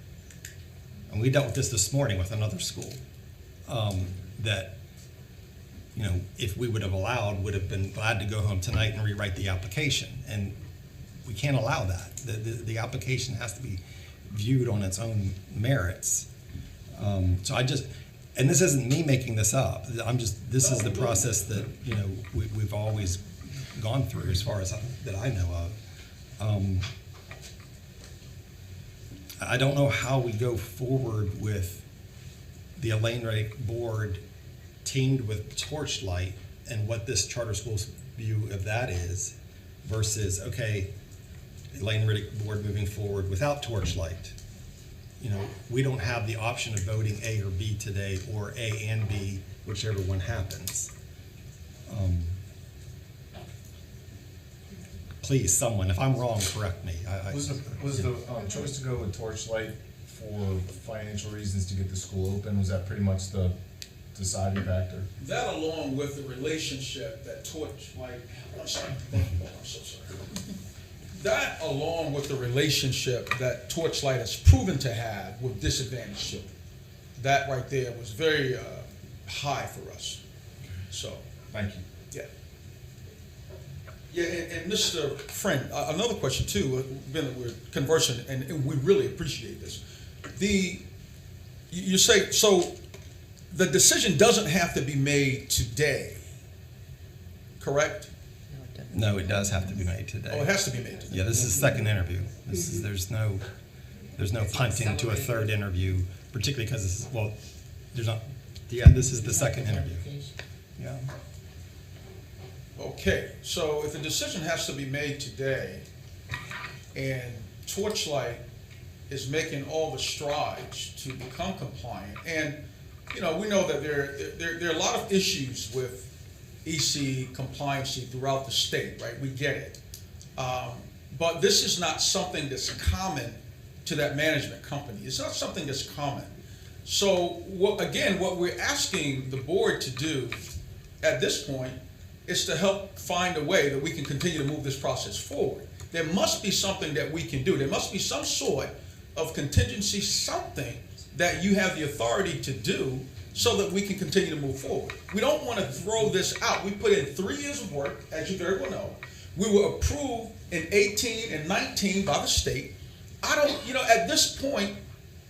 And we dealt with this morning with another school that, you know, if we would have allowed, would have been glad to go home tonight and rewrite the application. And we can't allow that. The application has to be viewed on its own merits. So I just, and this isn't me making this up. This is the process that, you know, we've always gone through as far as that I know of. I don't know how we go forward with the Elaine Riddick Board teamed with Torchlight and what this charter school's view of that is versus, okay, Elaine Riddick Board moving forward without Torchlight. You know, we don't have the option of voting A or B today, or A and B, whichever one happens. Please, someone, if I'm wrong, correct me. Was the choice to go with Torchlight for financial reasons to get the school open, was that pretty much the deciding factor? That, along with the relationship that Torchlight, I'm so sorry. That, along with the relationship that Torchlight has proven to have with disadvantaged children, that right there was very high for us. So, thank you. Yeah. Yeah, and Mr. Friend, another question too. We're conversing, and we really appreciate this. you say, so the decision doesn't have to be made today, correct? No, it does have to be made today. Oh, it has to be made today. Yeah, this is the second interview. This is, there's no punting to a third interview, particularly because this is, well, there's not, yeah, this is the second interview. Yeah. Okay, so if a decision has to be made today, and Torchlight is making all the strides to become compliant, and, you know, we know that there are a lot of issues with EC compliancy throughout the state, right? We get it. But this is not something that's common to that management company. It's not something that's common. So, what we're asking the board to do at this point is to help find a way that we can continue to move this process forward. There must be something that we can do. There must be some sort of contingency, something that you have the authority to do so that we can continue to move forward. We don't want to throw this out. We put in 3 years of work, as you very well know. We were approved in 18 and 19 by the state. At this point,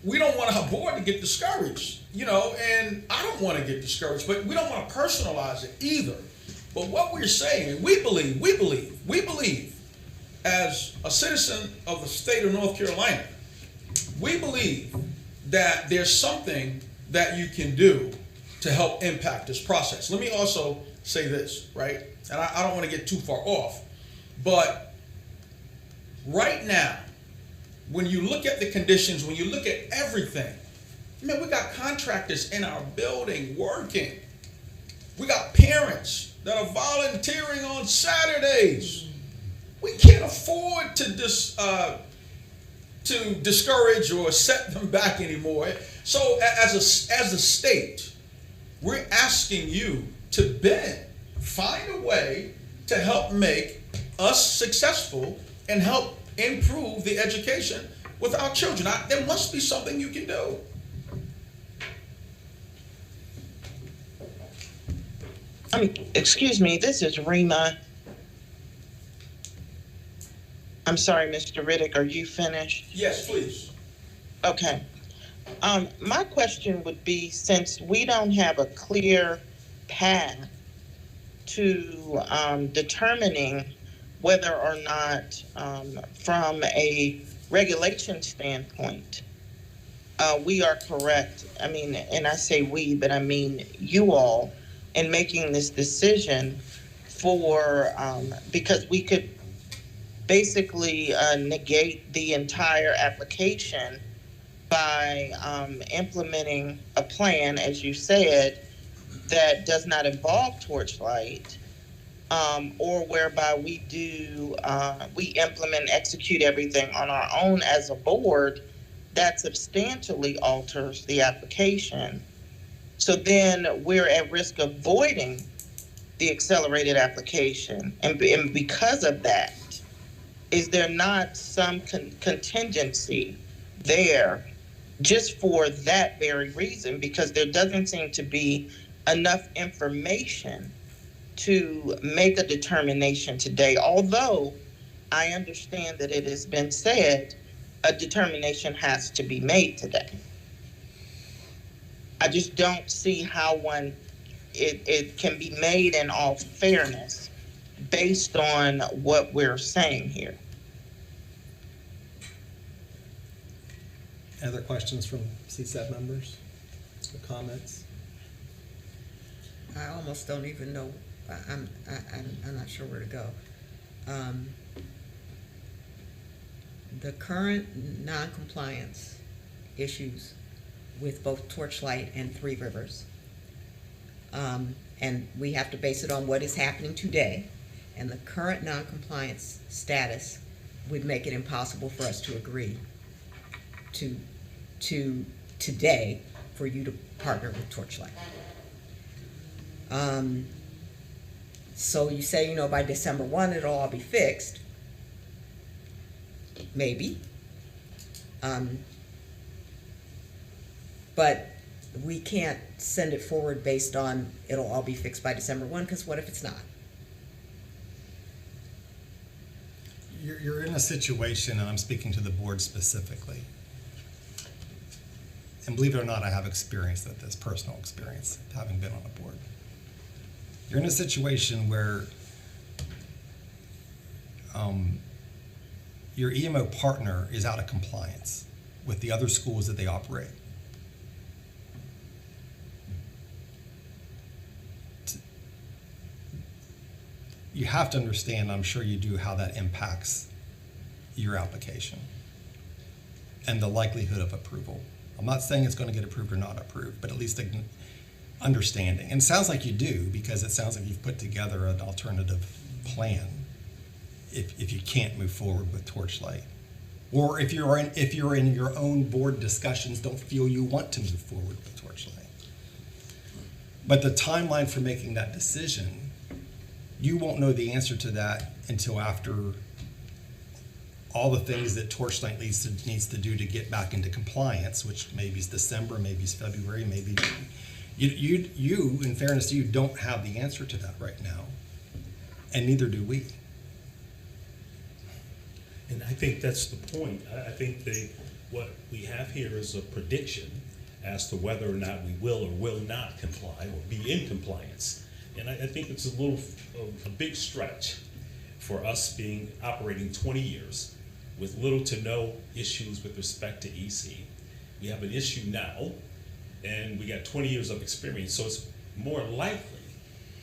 we don't want our board to get discouraged, and I don't want to get discouraged, but we don't want to personalize it either. But what we're saying, we believe, as a citizen of the state of North Carolina, we believe that there's something that you can do to help impact this process. Let me also say this, right? And I don't want to get too far off, but right now, when you look at the conditions, when you look at everything, we got contractors in our building working. We got parents that are volunteering on Saturdays. We can't afford to discourage or set them back anymore. So as a state, we're asking you to bend, find a way to help make us successful and help improve the education with our children. There must be something you can do. Excuse me, this is Rima. I'm sorry, Mr. Riddick, are you finished? Yes, please. Okay. My question would be, since we don't have a clear path to determining whether or not, from a regulation standpoint, we are correct. And I say we, but I mean you all, in making this decision because we could basically negate the entire application by implementing a plan, as you said, that does not involve Torchlight, or whereby we implement and execute everything on our own as a board, that substantially alters the application. So then we're at risk of voiding the accelerated application. And because of that, is there not some contingency there just for that very reason? Because there doesn't seem to be enough information to make a determination today. Although I understand that it has been said a determination has to be made today. I just don't see how it can be made in all fairness based on what we're saying here. Other questions from CSEP members or comments? I almost don't even know, I'm not sure where to go. The current non-compliance issues with both Torchlight and Three Rivers, and we have to base it on what is happening today, and the current non-compliance status would make it impossible for us to agree to today for you to partner with Torchlight. So you say, by December 1, it'll all be fixed. Maybe. But we can't send it forward based on it'll all be fixed by December 1, because what if it's not? You're in a situation, and I'm speaking to the board specifically, and believe it or not, I have experience at this, personal experience, having been on the board. You're in a situation where your EMO partner is out of compliance with the other schools that they operate. You have to understand, I'm sure you do, how that impacts your application and the likelihood of approval. I'm not saying it's going to get approved or not approved, but at least understanding. And it sounds like you do, because it sounds like you've put together an alternative plan if you can't move forward with Torchlight. Or if you're in your own board discussions, don't feel you want to move forward with Torchlight. But the timeline for making that decision, you won't know the answer to that until after all the things that Torchlight needs to do to get back into compliance, which maybe is December, maybe is February, maybe you, in fairness to you, don't have the answer to that right now, and neither do we. And I think that's the point. I think what we have here is a prediction as to whether or not we will or will not comply or be in compliance. And I think it's a big stretch for us operating 20 years with little to no issues with respect to EC. We have an issue now, and we got 20 years of experience, so it's more likely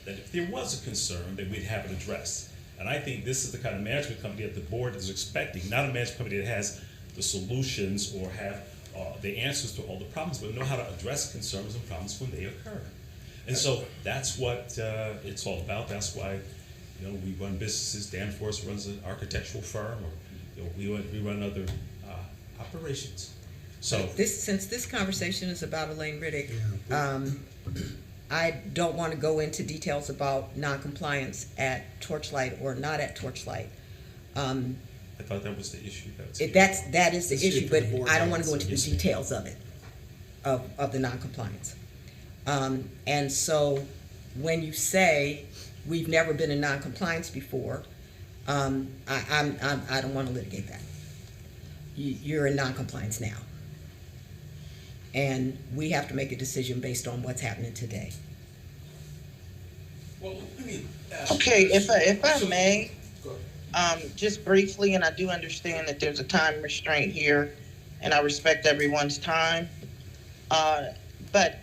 that if there was a concern, that we'd have it addressed. And I think this is the kind of management company that the board is expecting, not a management company that has the solutions or have the answers to all the problems, but know how to address concerns and problems when they occur. And so that's what it's all about. That's why, we run businesses. Dan Forrest runs an architectural firm, or we run other operations. So Since this conversation is about Elaine Riddick, I don't want to go into details about noncompliance at Torchlight or not at Torchlight. I thought that was the issue. That is the issue, but I don't want to go into the details of it, of the noncompliance. And so when you say we've never been in noncompliance before, I don't want to litigate that. You're in noncompliance now. And we have to make a decision based on what's happening today. Well, let me ask Okay, you this. if I So- may, Go ahead. just briefly, and I do understand that there's a time restraint here, and I respect everyone's time. But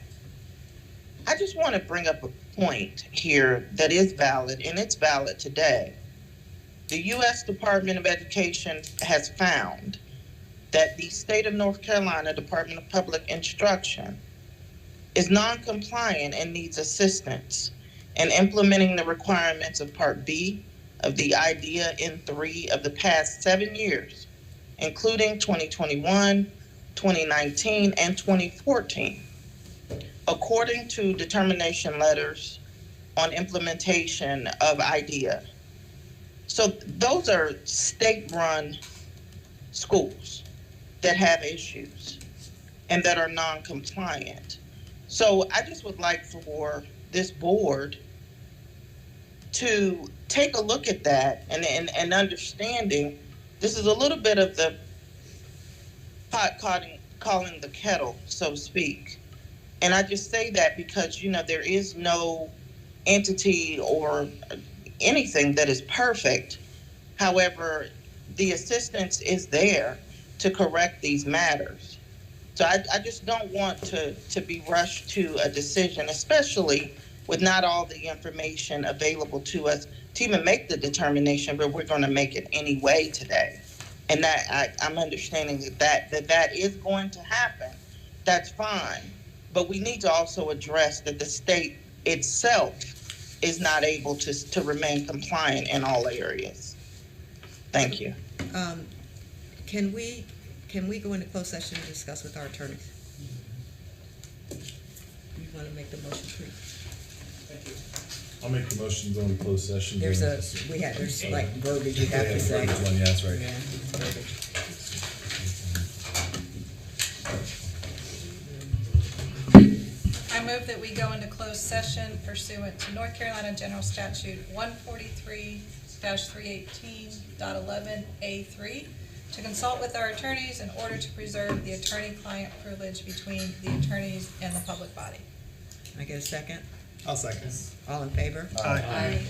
I just want to bring up a point here that is valid, and it's valid today. The U.S. Department of Education has found that the state of North Carolina Department of Public Instruction is non-compliant and needs assistance in implementing the requirements of Part B of the IDEA N3 of the past 7 years, including 2021, 2019, and 2014, according to determination letters on implementation of IDEA. So those are state-run schools that have issues and that are non-compliant. So I just would like for this board to take a look at that and understanding this is a little bit of the pot calling the kettle, so to speak. And I just say that because, there is no entity or anything that is perfect. However, the assistance is there to correct these matters. So I just don't want to be rushed to a decision, especially with not all the information available to us to even make the determination, but we're going to make it anyway today. And that I'm understanding that is going to happen. That's fine. But we need to also address that the state itself is not able to remain compliant in all areas. Thank you. Can we go into closed session and discuss with our attorneys? You want to make the motion, please? I'll make the motion to go into closed session. There's like verbiage you have to say. Verbiage one, yeah, that's right. Yeah, verbiage. I move that we go into closed session pursuant to North Carolina General Statute 143-318.11A3 to consult with our attorneys in order to preserve the attorney-client privilege between the attorneys and the public body. Can I get a second? I'll second. All in favor? Aye.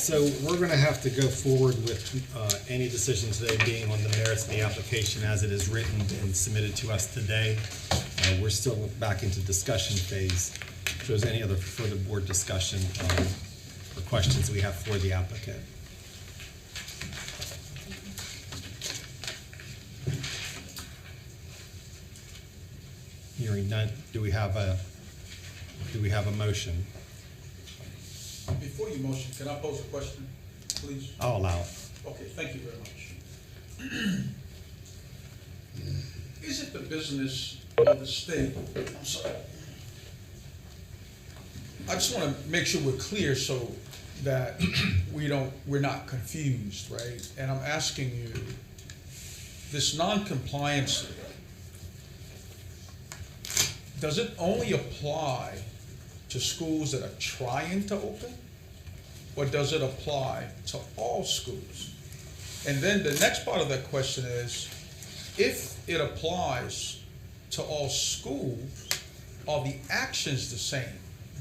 So we're gonna have to go forward with any decision today being on the merits of the application as it is written and submitted to us today. We're still back into discussion phase. If there's any other further board discussion or questions we have for the applicant. Hearing none, do we have a motion? Before you motion, can I pose a question, please? I'll allow it. Okay, thank you very much. Is it the business of the state? I'm sorry. I just want to make sure we're clear so that we're not confused, right? And I'm asking you, this non-compliance, does it only apply to schools that are trying to open? Or does it apply to all schools? And then the next part of that question is, if it applies to all schools, are the actions the same?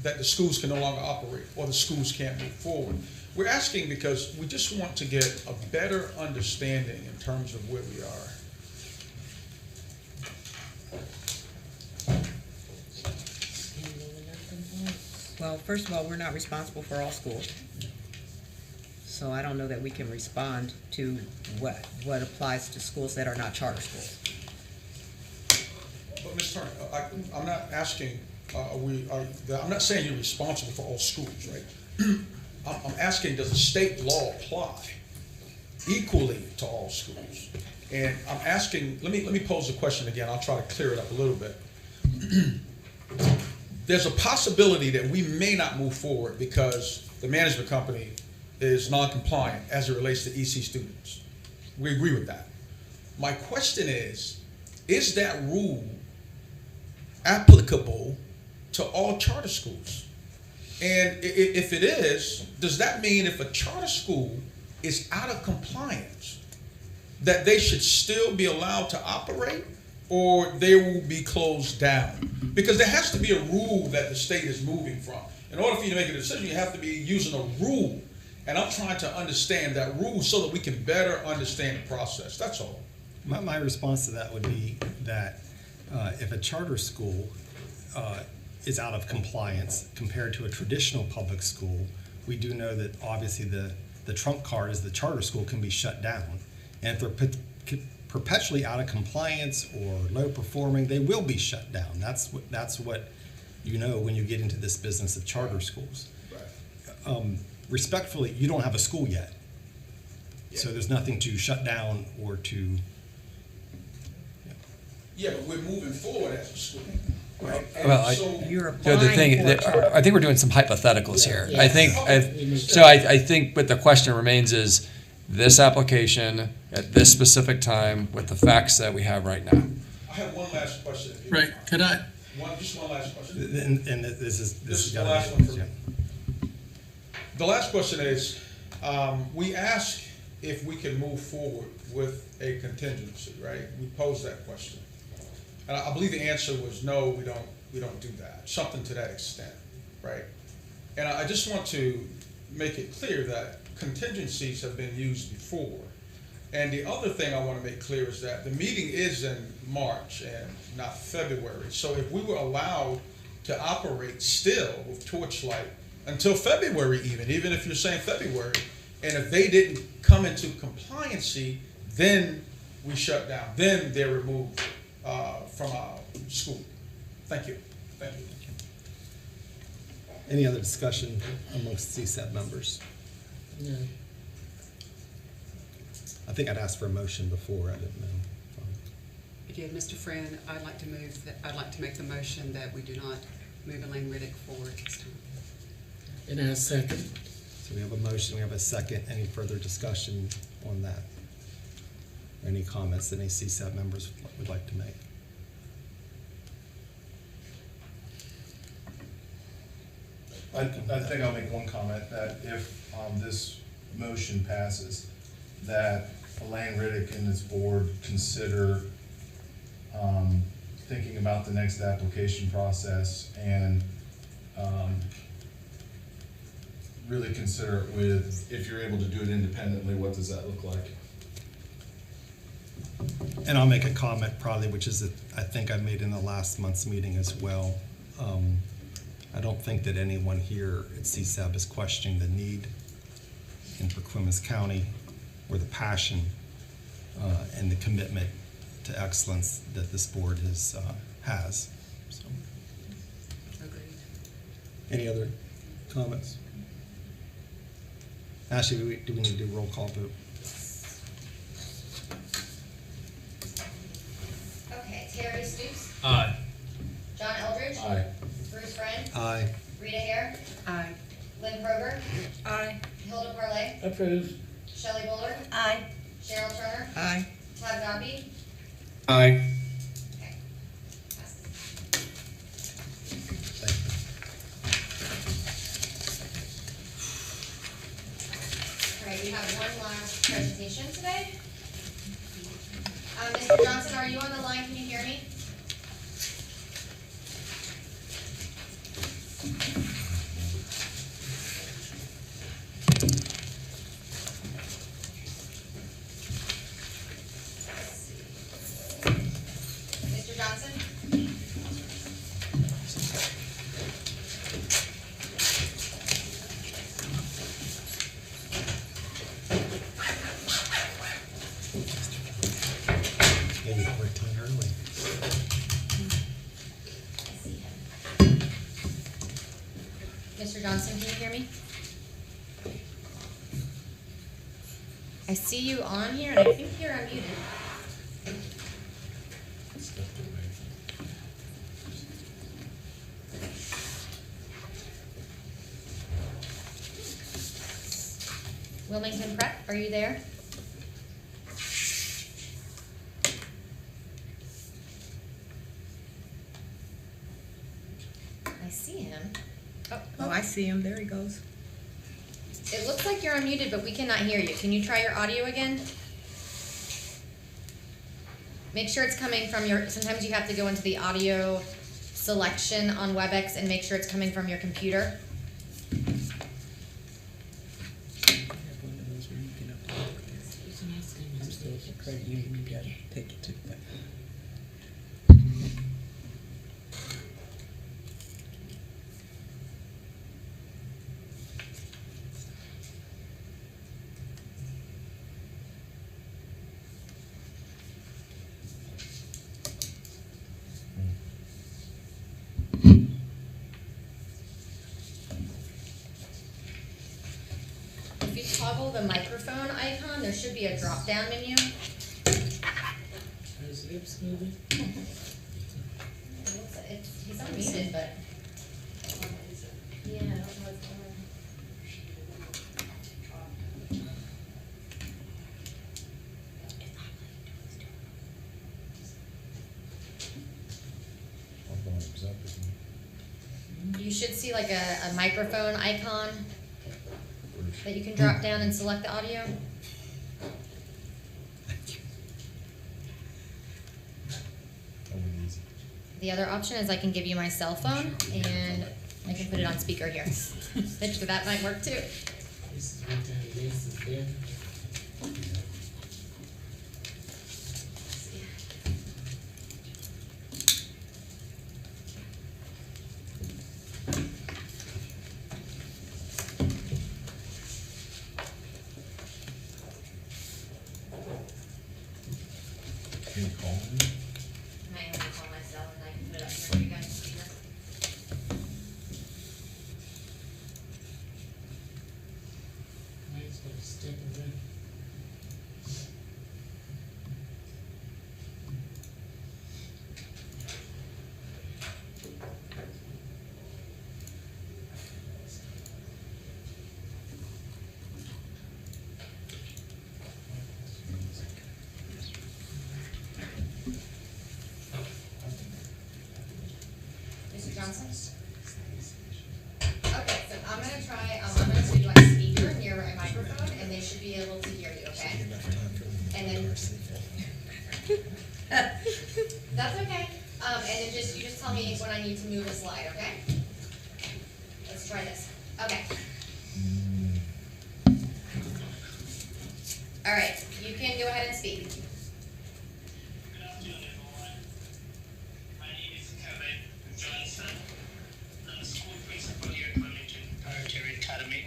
That the schools can no longer operate or the schools can't move forward? We're asking because we just want to get a better understanding in terms of where we are. Well, first of all, we're not responsible for all schools. So I don't know that we can respond to what applies to schools that are not charter schools. But Ms. Turner, I'm not asking, I'm not saying you're responsible for all schools, right? I'm asking, does the state law apply equally to all schools? And I'm asking, let me pose the question again. I'll try to clear it up a little bit. There's a possibility that we may not move forward because the management company is non-compliant as it relates to EC students. We agree with that. My question is that rule applicable to all charter schools? And if it is, does that mean if a charter school is out of compliance, that they should still be allowed to operate, or they will be closed down? Because there has to be a rule that the state is moving from. In order for you to make a decision, you have to be using a rule. And I'm trying to understand that rule so that we can better understand the process. That's all. My response to that would be that if a charter school is out of compliance compared to a traditional public school, we do know that obviously the trump card is the charter school can be shut down. And if they're perpetually out of compliance or low performing, they will be shut down. That's what you know when you get into this business of charter schools. Right. Respectfully, you don't have a school yet. So there's nothing to shut down or to... Yeah, but we're moving forward as a school. Right? Well, the thing, I think we're doing some hypotheticals here. I think, I think, but the question remains is this application at this specific time with the facts that we have right now. I have one last question. Right, could I? Just one last question. And this is the last one for me. The last question is, we ask if we can move forward with a contingency, right? We posed that question. And I believe the answer was no, we don't do that. Something to that extent, right? And I just want to make it clear that contingencies have been used before. And the other thing I want to make clear is that the meeting is in March and not February. So if we were allowed to operate still with Torchlight until February even if you're saying February, and if they didn't come into compliancy, then we shut down. Then they're removed from our school. Thank you. Thank you. Any other discussion amongst CSEP members? No. I think I'd asked for a motion before. I didn't know. Again, Mr. Friend, I'd like to make the motion that we do not move Elaine Riddick forward this time. And I second. So we have a motion, we have a second. Any further discussion on that? Or any comments that any CSEP members would like to make? I think I'll make one comment, that if this motion passes, that Elaine Riddick and this board consider thinking about the next application process and really consider it with, if you're able to do it independently, what does that look like? And I'll make a comment probably, which is that I think I made in the last month's meeting as well. I don't think that anyone here at CSAB is questioning the need in Clemens County or the passion and the commitment to excellence that this board has. So. Agreed. Any other comments? Ashley, do we need to do a roll call vote? Okay, Terry Stoops. Aye. John Eldridge. Aye. Bruce Friend. Aye. Rita Hare. Aye. Lynn Kroger. Aye. Hilda Parlay. Approved. Shelley Bullard. Aye. Cheryl Turner. Aye. Todd Gomby. Aye. Okay. Passes. All right, we have one last presentation today. Mr. Johnson, are you on the line? Can you hear me? Mr. Johnson? Maybe we're 10 early. Mr. Johnson, can you hear me? I see you on here, and I think you're unmuted. Wilmington Prep, are you there? I see him. Oh, I see him. There he goes. It looks like you're unmuted, but we cannot hear you. Can you try your audio again? Make sure it's coming from your, sometimes you have to go into the audio selection on WebEx and make sure it's coming from your computer. Credit union, you gotta take it to the bank. If you toggle the microphone icon, there should be a drop-down menu. His lips moving. He's unmuted, but. Yeah, I don't know what's going on. You should see like a microphone icon that you can drop down and select the audio. The other option is I can give you my cell phone and I can put it on speaker here. Which that might work too. This is what time this is there. Can you call me? I might have to call myself and I can put it up here for you guys to see that. Might as well step away. Mr. Johnson? Okay, so I'm gonna try, I'm gonna put you on speaker near my microphone and they should be able to hear you, okay? And then. That's okay. And then you just tell me when I need to move a slide, okay? Let's try this. Okay. All right, you can go ahead and speak. Good afternoon, everyone. My name is Kevin Johnson. I'm a school principal here at Clemens Preparatory Academy.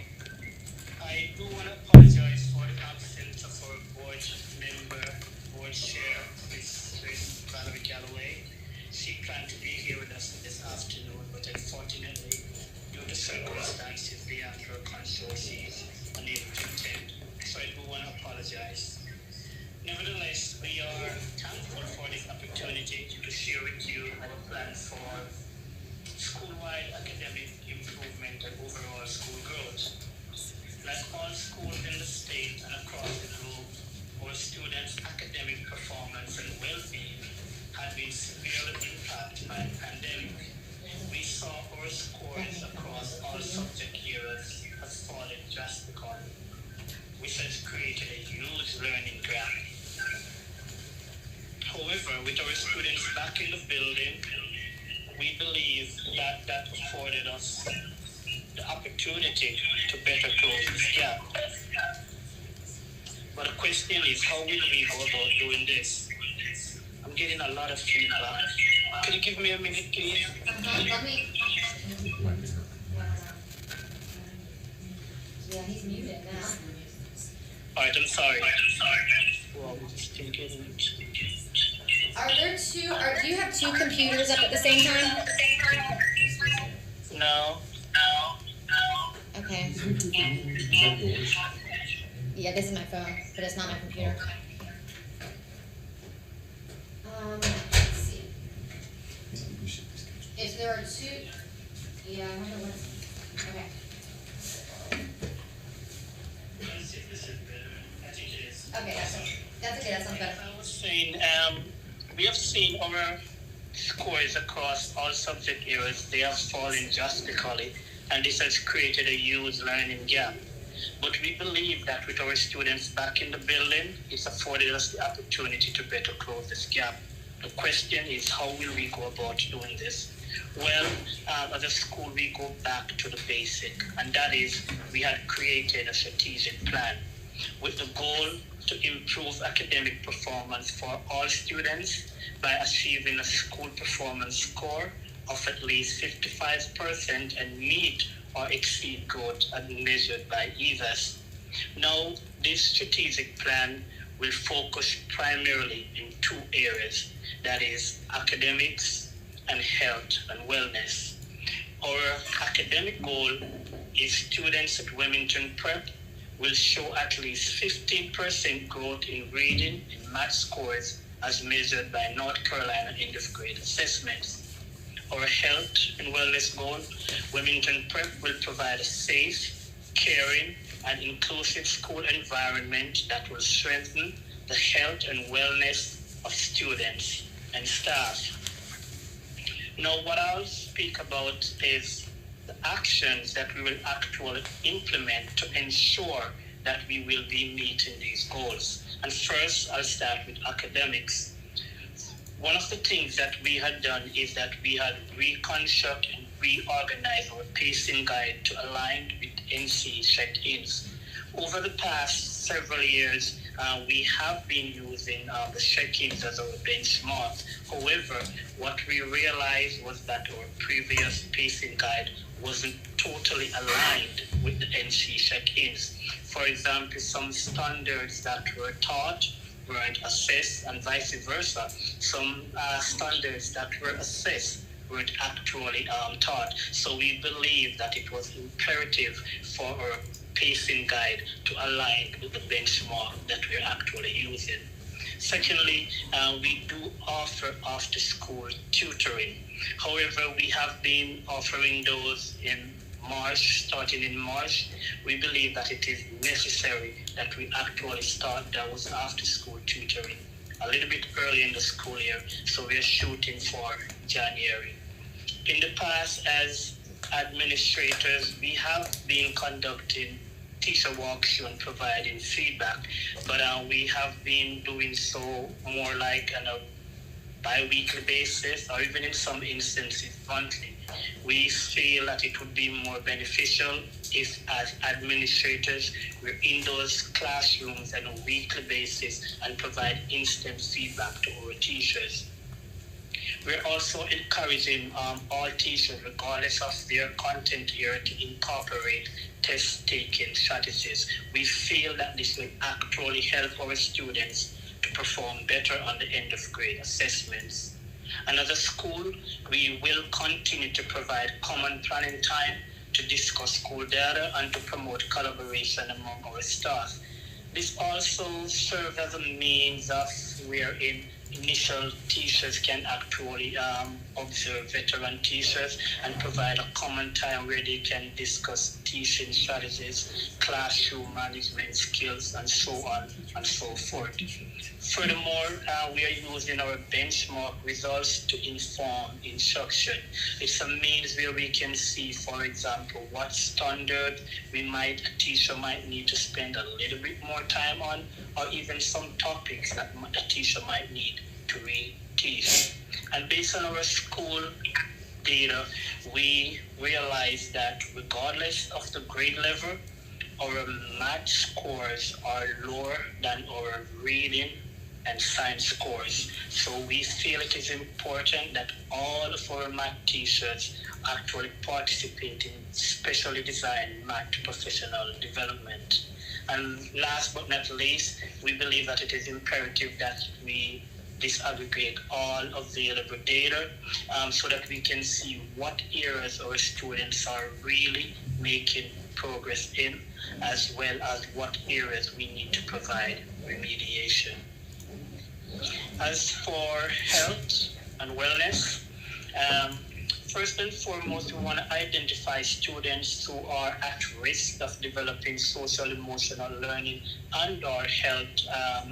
I do want to apologize for the absence of our board member, board chair, Miss Valerie Galloway. She planned to be here with us this afternoon, but unfortunately, due to circumstances beyond her control, she is unable to attend. So I do want to apologize. Nevertheless, we are thankful for this opportunity to share with you our plans for school-wide academic improvement and overall school growth. Like all schools in the state and across the globe, our students' academic performance and well-being had been severely impacted by the pandemic. We saw our scores across all subject areas has fallen drastically, which has created a huge learning gap. However, with our students back in the building, we believe that that afforded us the opportunity to better close this gap. But the question is, how will we go about doing this? I'm getting a lot of feedback. Could you give me a minute, please? Let me. Yeah, he's muted now. Alright, I'm sorry. Well, just thinking. Are there two, do you have two computers up at the same time? No. Okay. Yeah, this is my phone, but it's not my computer. Let's see. If there are two, yeah, I wonder what's, okay. Okay, that's okay, that sounds better. I was saying, we have seen our scores across all subject areas, they have fallen drastically, and this has created a huge learning gap. But we believe that with our students back in the building, it's afforded us the opportunity to better close this gap. The question is, how will we go about doing this? Well, as a school, we go back to the basic, and that is we had created a strategic plan with the goal to improve academic performance for all students by achieving a school performance score of at least 55% and meet or exceed growth as measured by EVAS. Now, this strategic plan will focus primarily in two areas, that is academics and health and wellness. Our academic goal is students at Wilmington Prep will show at least 15% growth in reading and math scores as measured by North Carolina end of grade assessments. Our health and wellness goal, Wilmington Prep will provide a safe, caring, and inclusive school environment that will strengthen the health and wellness of students and staff. Now, what I'll speak about is the actions that we will actually implement to ensure that we will be meeting these goals. And first, I'll start with academics. One of the things that we had done is that we had reconstructed and reorganized our pacing guide to align with NC check-ins. Over the past several years, we have been using the check-ins as our benchmark. However, what we realized was that our previous pacing guide wasn't totally aligned with the NC check-ins. For example, some standards that were taught weren't assessed, and vice versa. Some standards that were assessed weren't actually taught. So we believe that it was imperative for our pacing guide to align with the benchmark that we're actually using. Secondly, we do offer after-school tutoring. However, we have been offering those in March, starting in March. We believe that it is necessary that we actually start those after-school tutoring a little bit early in the school year, so we are shooting for January. In the past, as administrators, we have been conducting teacher walks and providing feedback, but we have been doing so more like on a bi-weekly basis, or even in some instances monthly. We feel that it would be more beneficial if as administrators we're in those classrooms on a weekly basis and provide instant feedback to our teachers. We're also encouraging all teachers, regardless of their content area, to incorporate test-taking strategies. We feel that this will actually help our students to perform better on the end of grade assessments. And as a school, we will continue to provide common planning time to discuss school data and to promote collaboration among our staff. This also serves as a means of wherein initial teachers can actually observe veteran teachers and provide a common time where they can discuss teaching strategies, classroom management skills, and so on and so forth. Furthermore, we are using our benchmark results to inform instruction. It's a means where we can see, for example, what standard a teacher might need to spend a little bit more time on, or even some topics that a teacher might need to re-teach. And based on our school data, we realize that regardless of the grade level, our math scores are lower than our reading and science scores. So we feel it is important that all of our math teachers actually participate in specially designed math professional development. And last but not least, we believe that it is imperative that we disaggregate all available data so that we can see what areas our students are really making progress in, as well as what areas we need to provide remediation. As for health and wellness, first and foremost, we want to identify students who are at risk of developing social emotional learning and or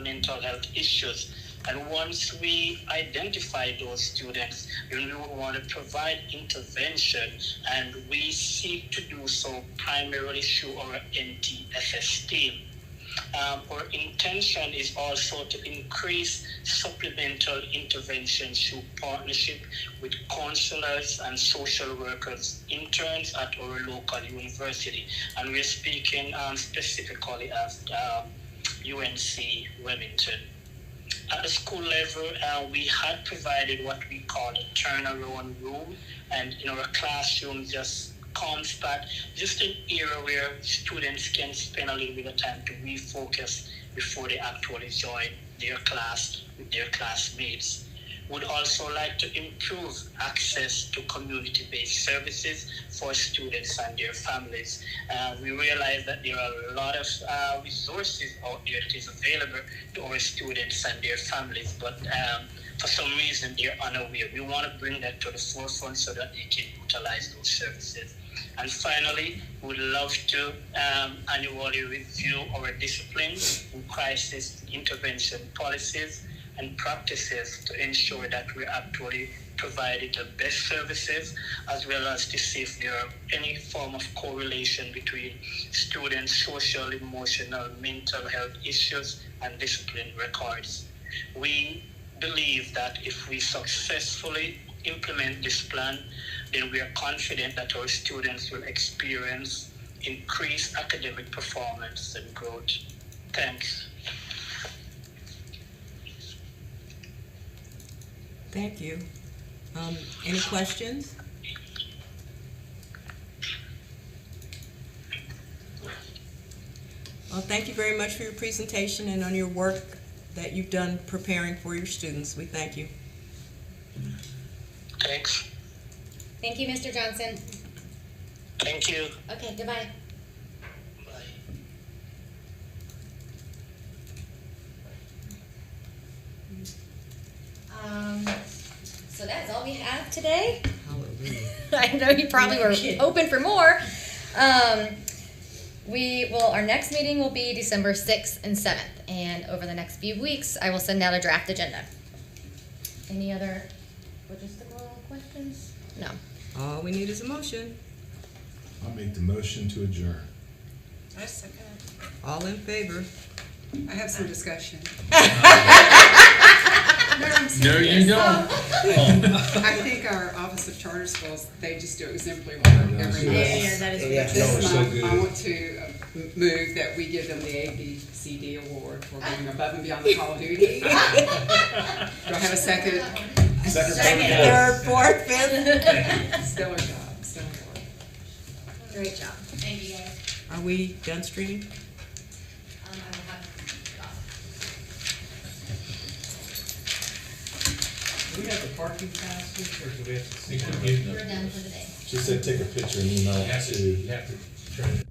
mental health issues. And once we identify those students, then we would want to provide intervention, and we seek to do so primarily through our NTSS team. Our intention is also to increase supplemental interventions through partnership with counselors and social workers, interns at our local university. And we're speaking specifically of UNC Wilmington. At the school level, we had provided what we call a turnaround room, and in our classroom, just ComStat, just an area where students can spend a little bit of time to refocus before they actually join their class with their classmates. Would also like to improve access to community-based services for students and their families. We realize that there are a lot of resources out there that is available to our students and their families, but for some reason they're unaware. We want to bring that to the forefront so that they can utilize those services. And finally, we would love to annually review our disciplines and crisis intervention policies and practices to ensure that we're actually providing the best services, as well as to see if there are any form of correlation between students' social, emotional, mental health issues and discipline records. We believe that if we successfully implement this plan, then we are confident that our students will experience increased academic performance and growth. Thanks. Thank you. Any questions? Well, thank you very much for your presentation and on your work that you've done preparing for your students. We thank you. Thanks. Thank you, Mr. Johnson. Thank you. Okay, goodbye. So that's all we have today. Hallelujah. I know you probably were hoping for more. Our next meeting will be December 6th and 7th, and over the next few weeks, I will send out a draft agenda. Any other logistical questions? No. All we need is a motion. I'll make the motion to adjourn. I second. All in favor? I have some discussion. I'm No, you serious. don't. I think our Office of Charter Schools, they just do exemplary work every month. Yeah, that is good. This Y'all are so month, I good. want to move that we give them the ABCD award for going above and beyond the call of duty. Do I have a second? Second, Third, fourth, fifth. Stellar job, stellar work. Great job. Thank you, guys. Are we done streaming? I will have, Do we have the parking passes, or do we have to see? we're done for the day. She said take a picture and email it to. You have to turn it.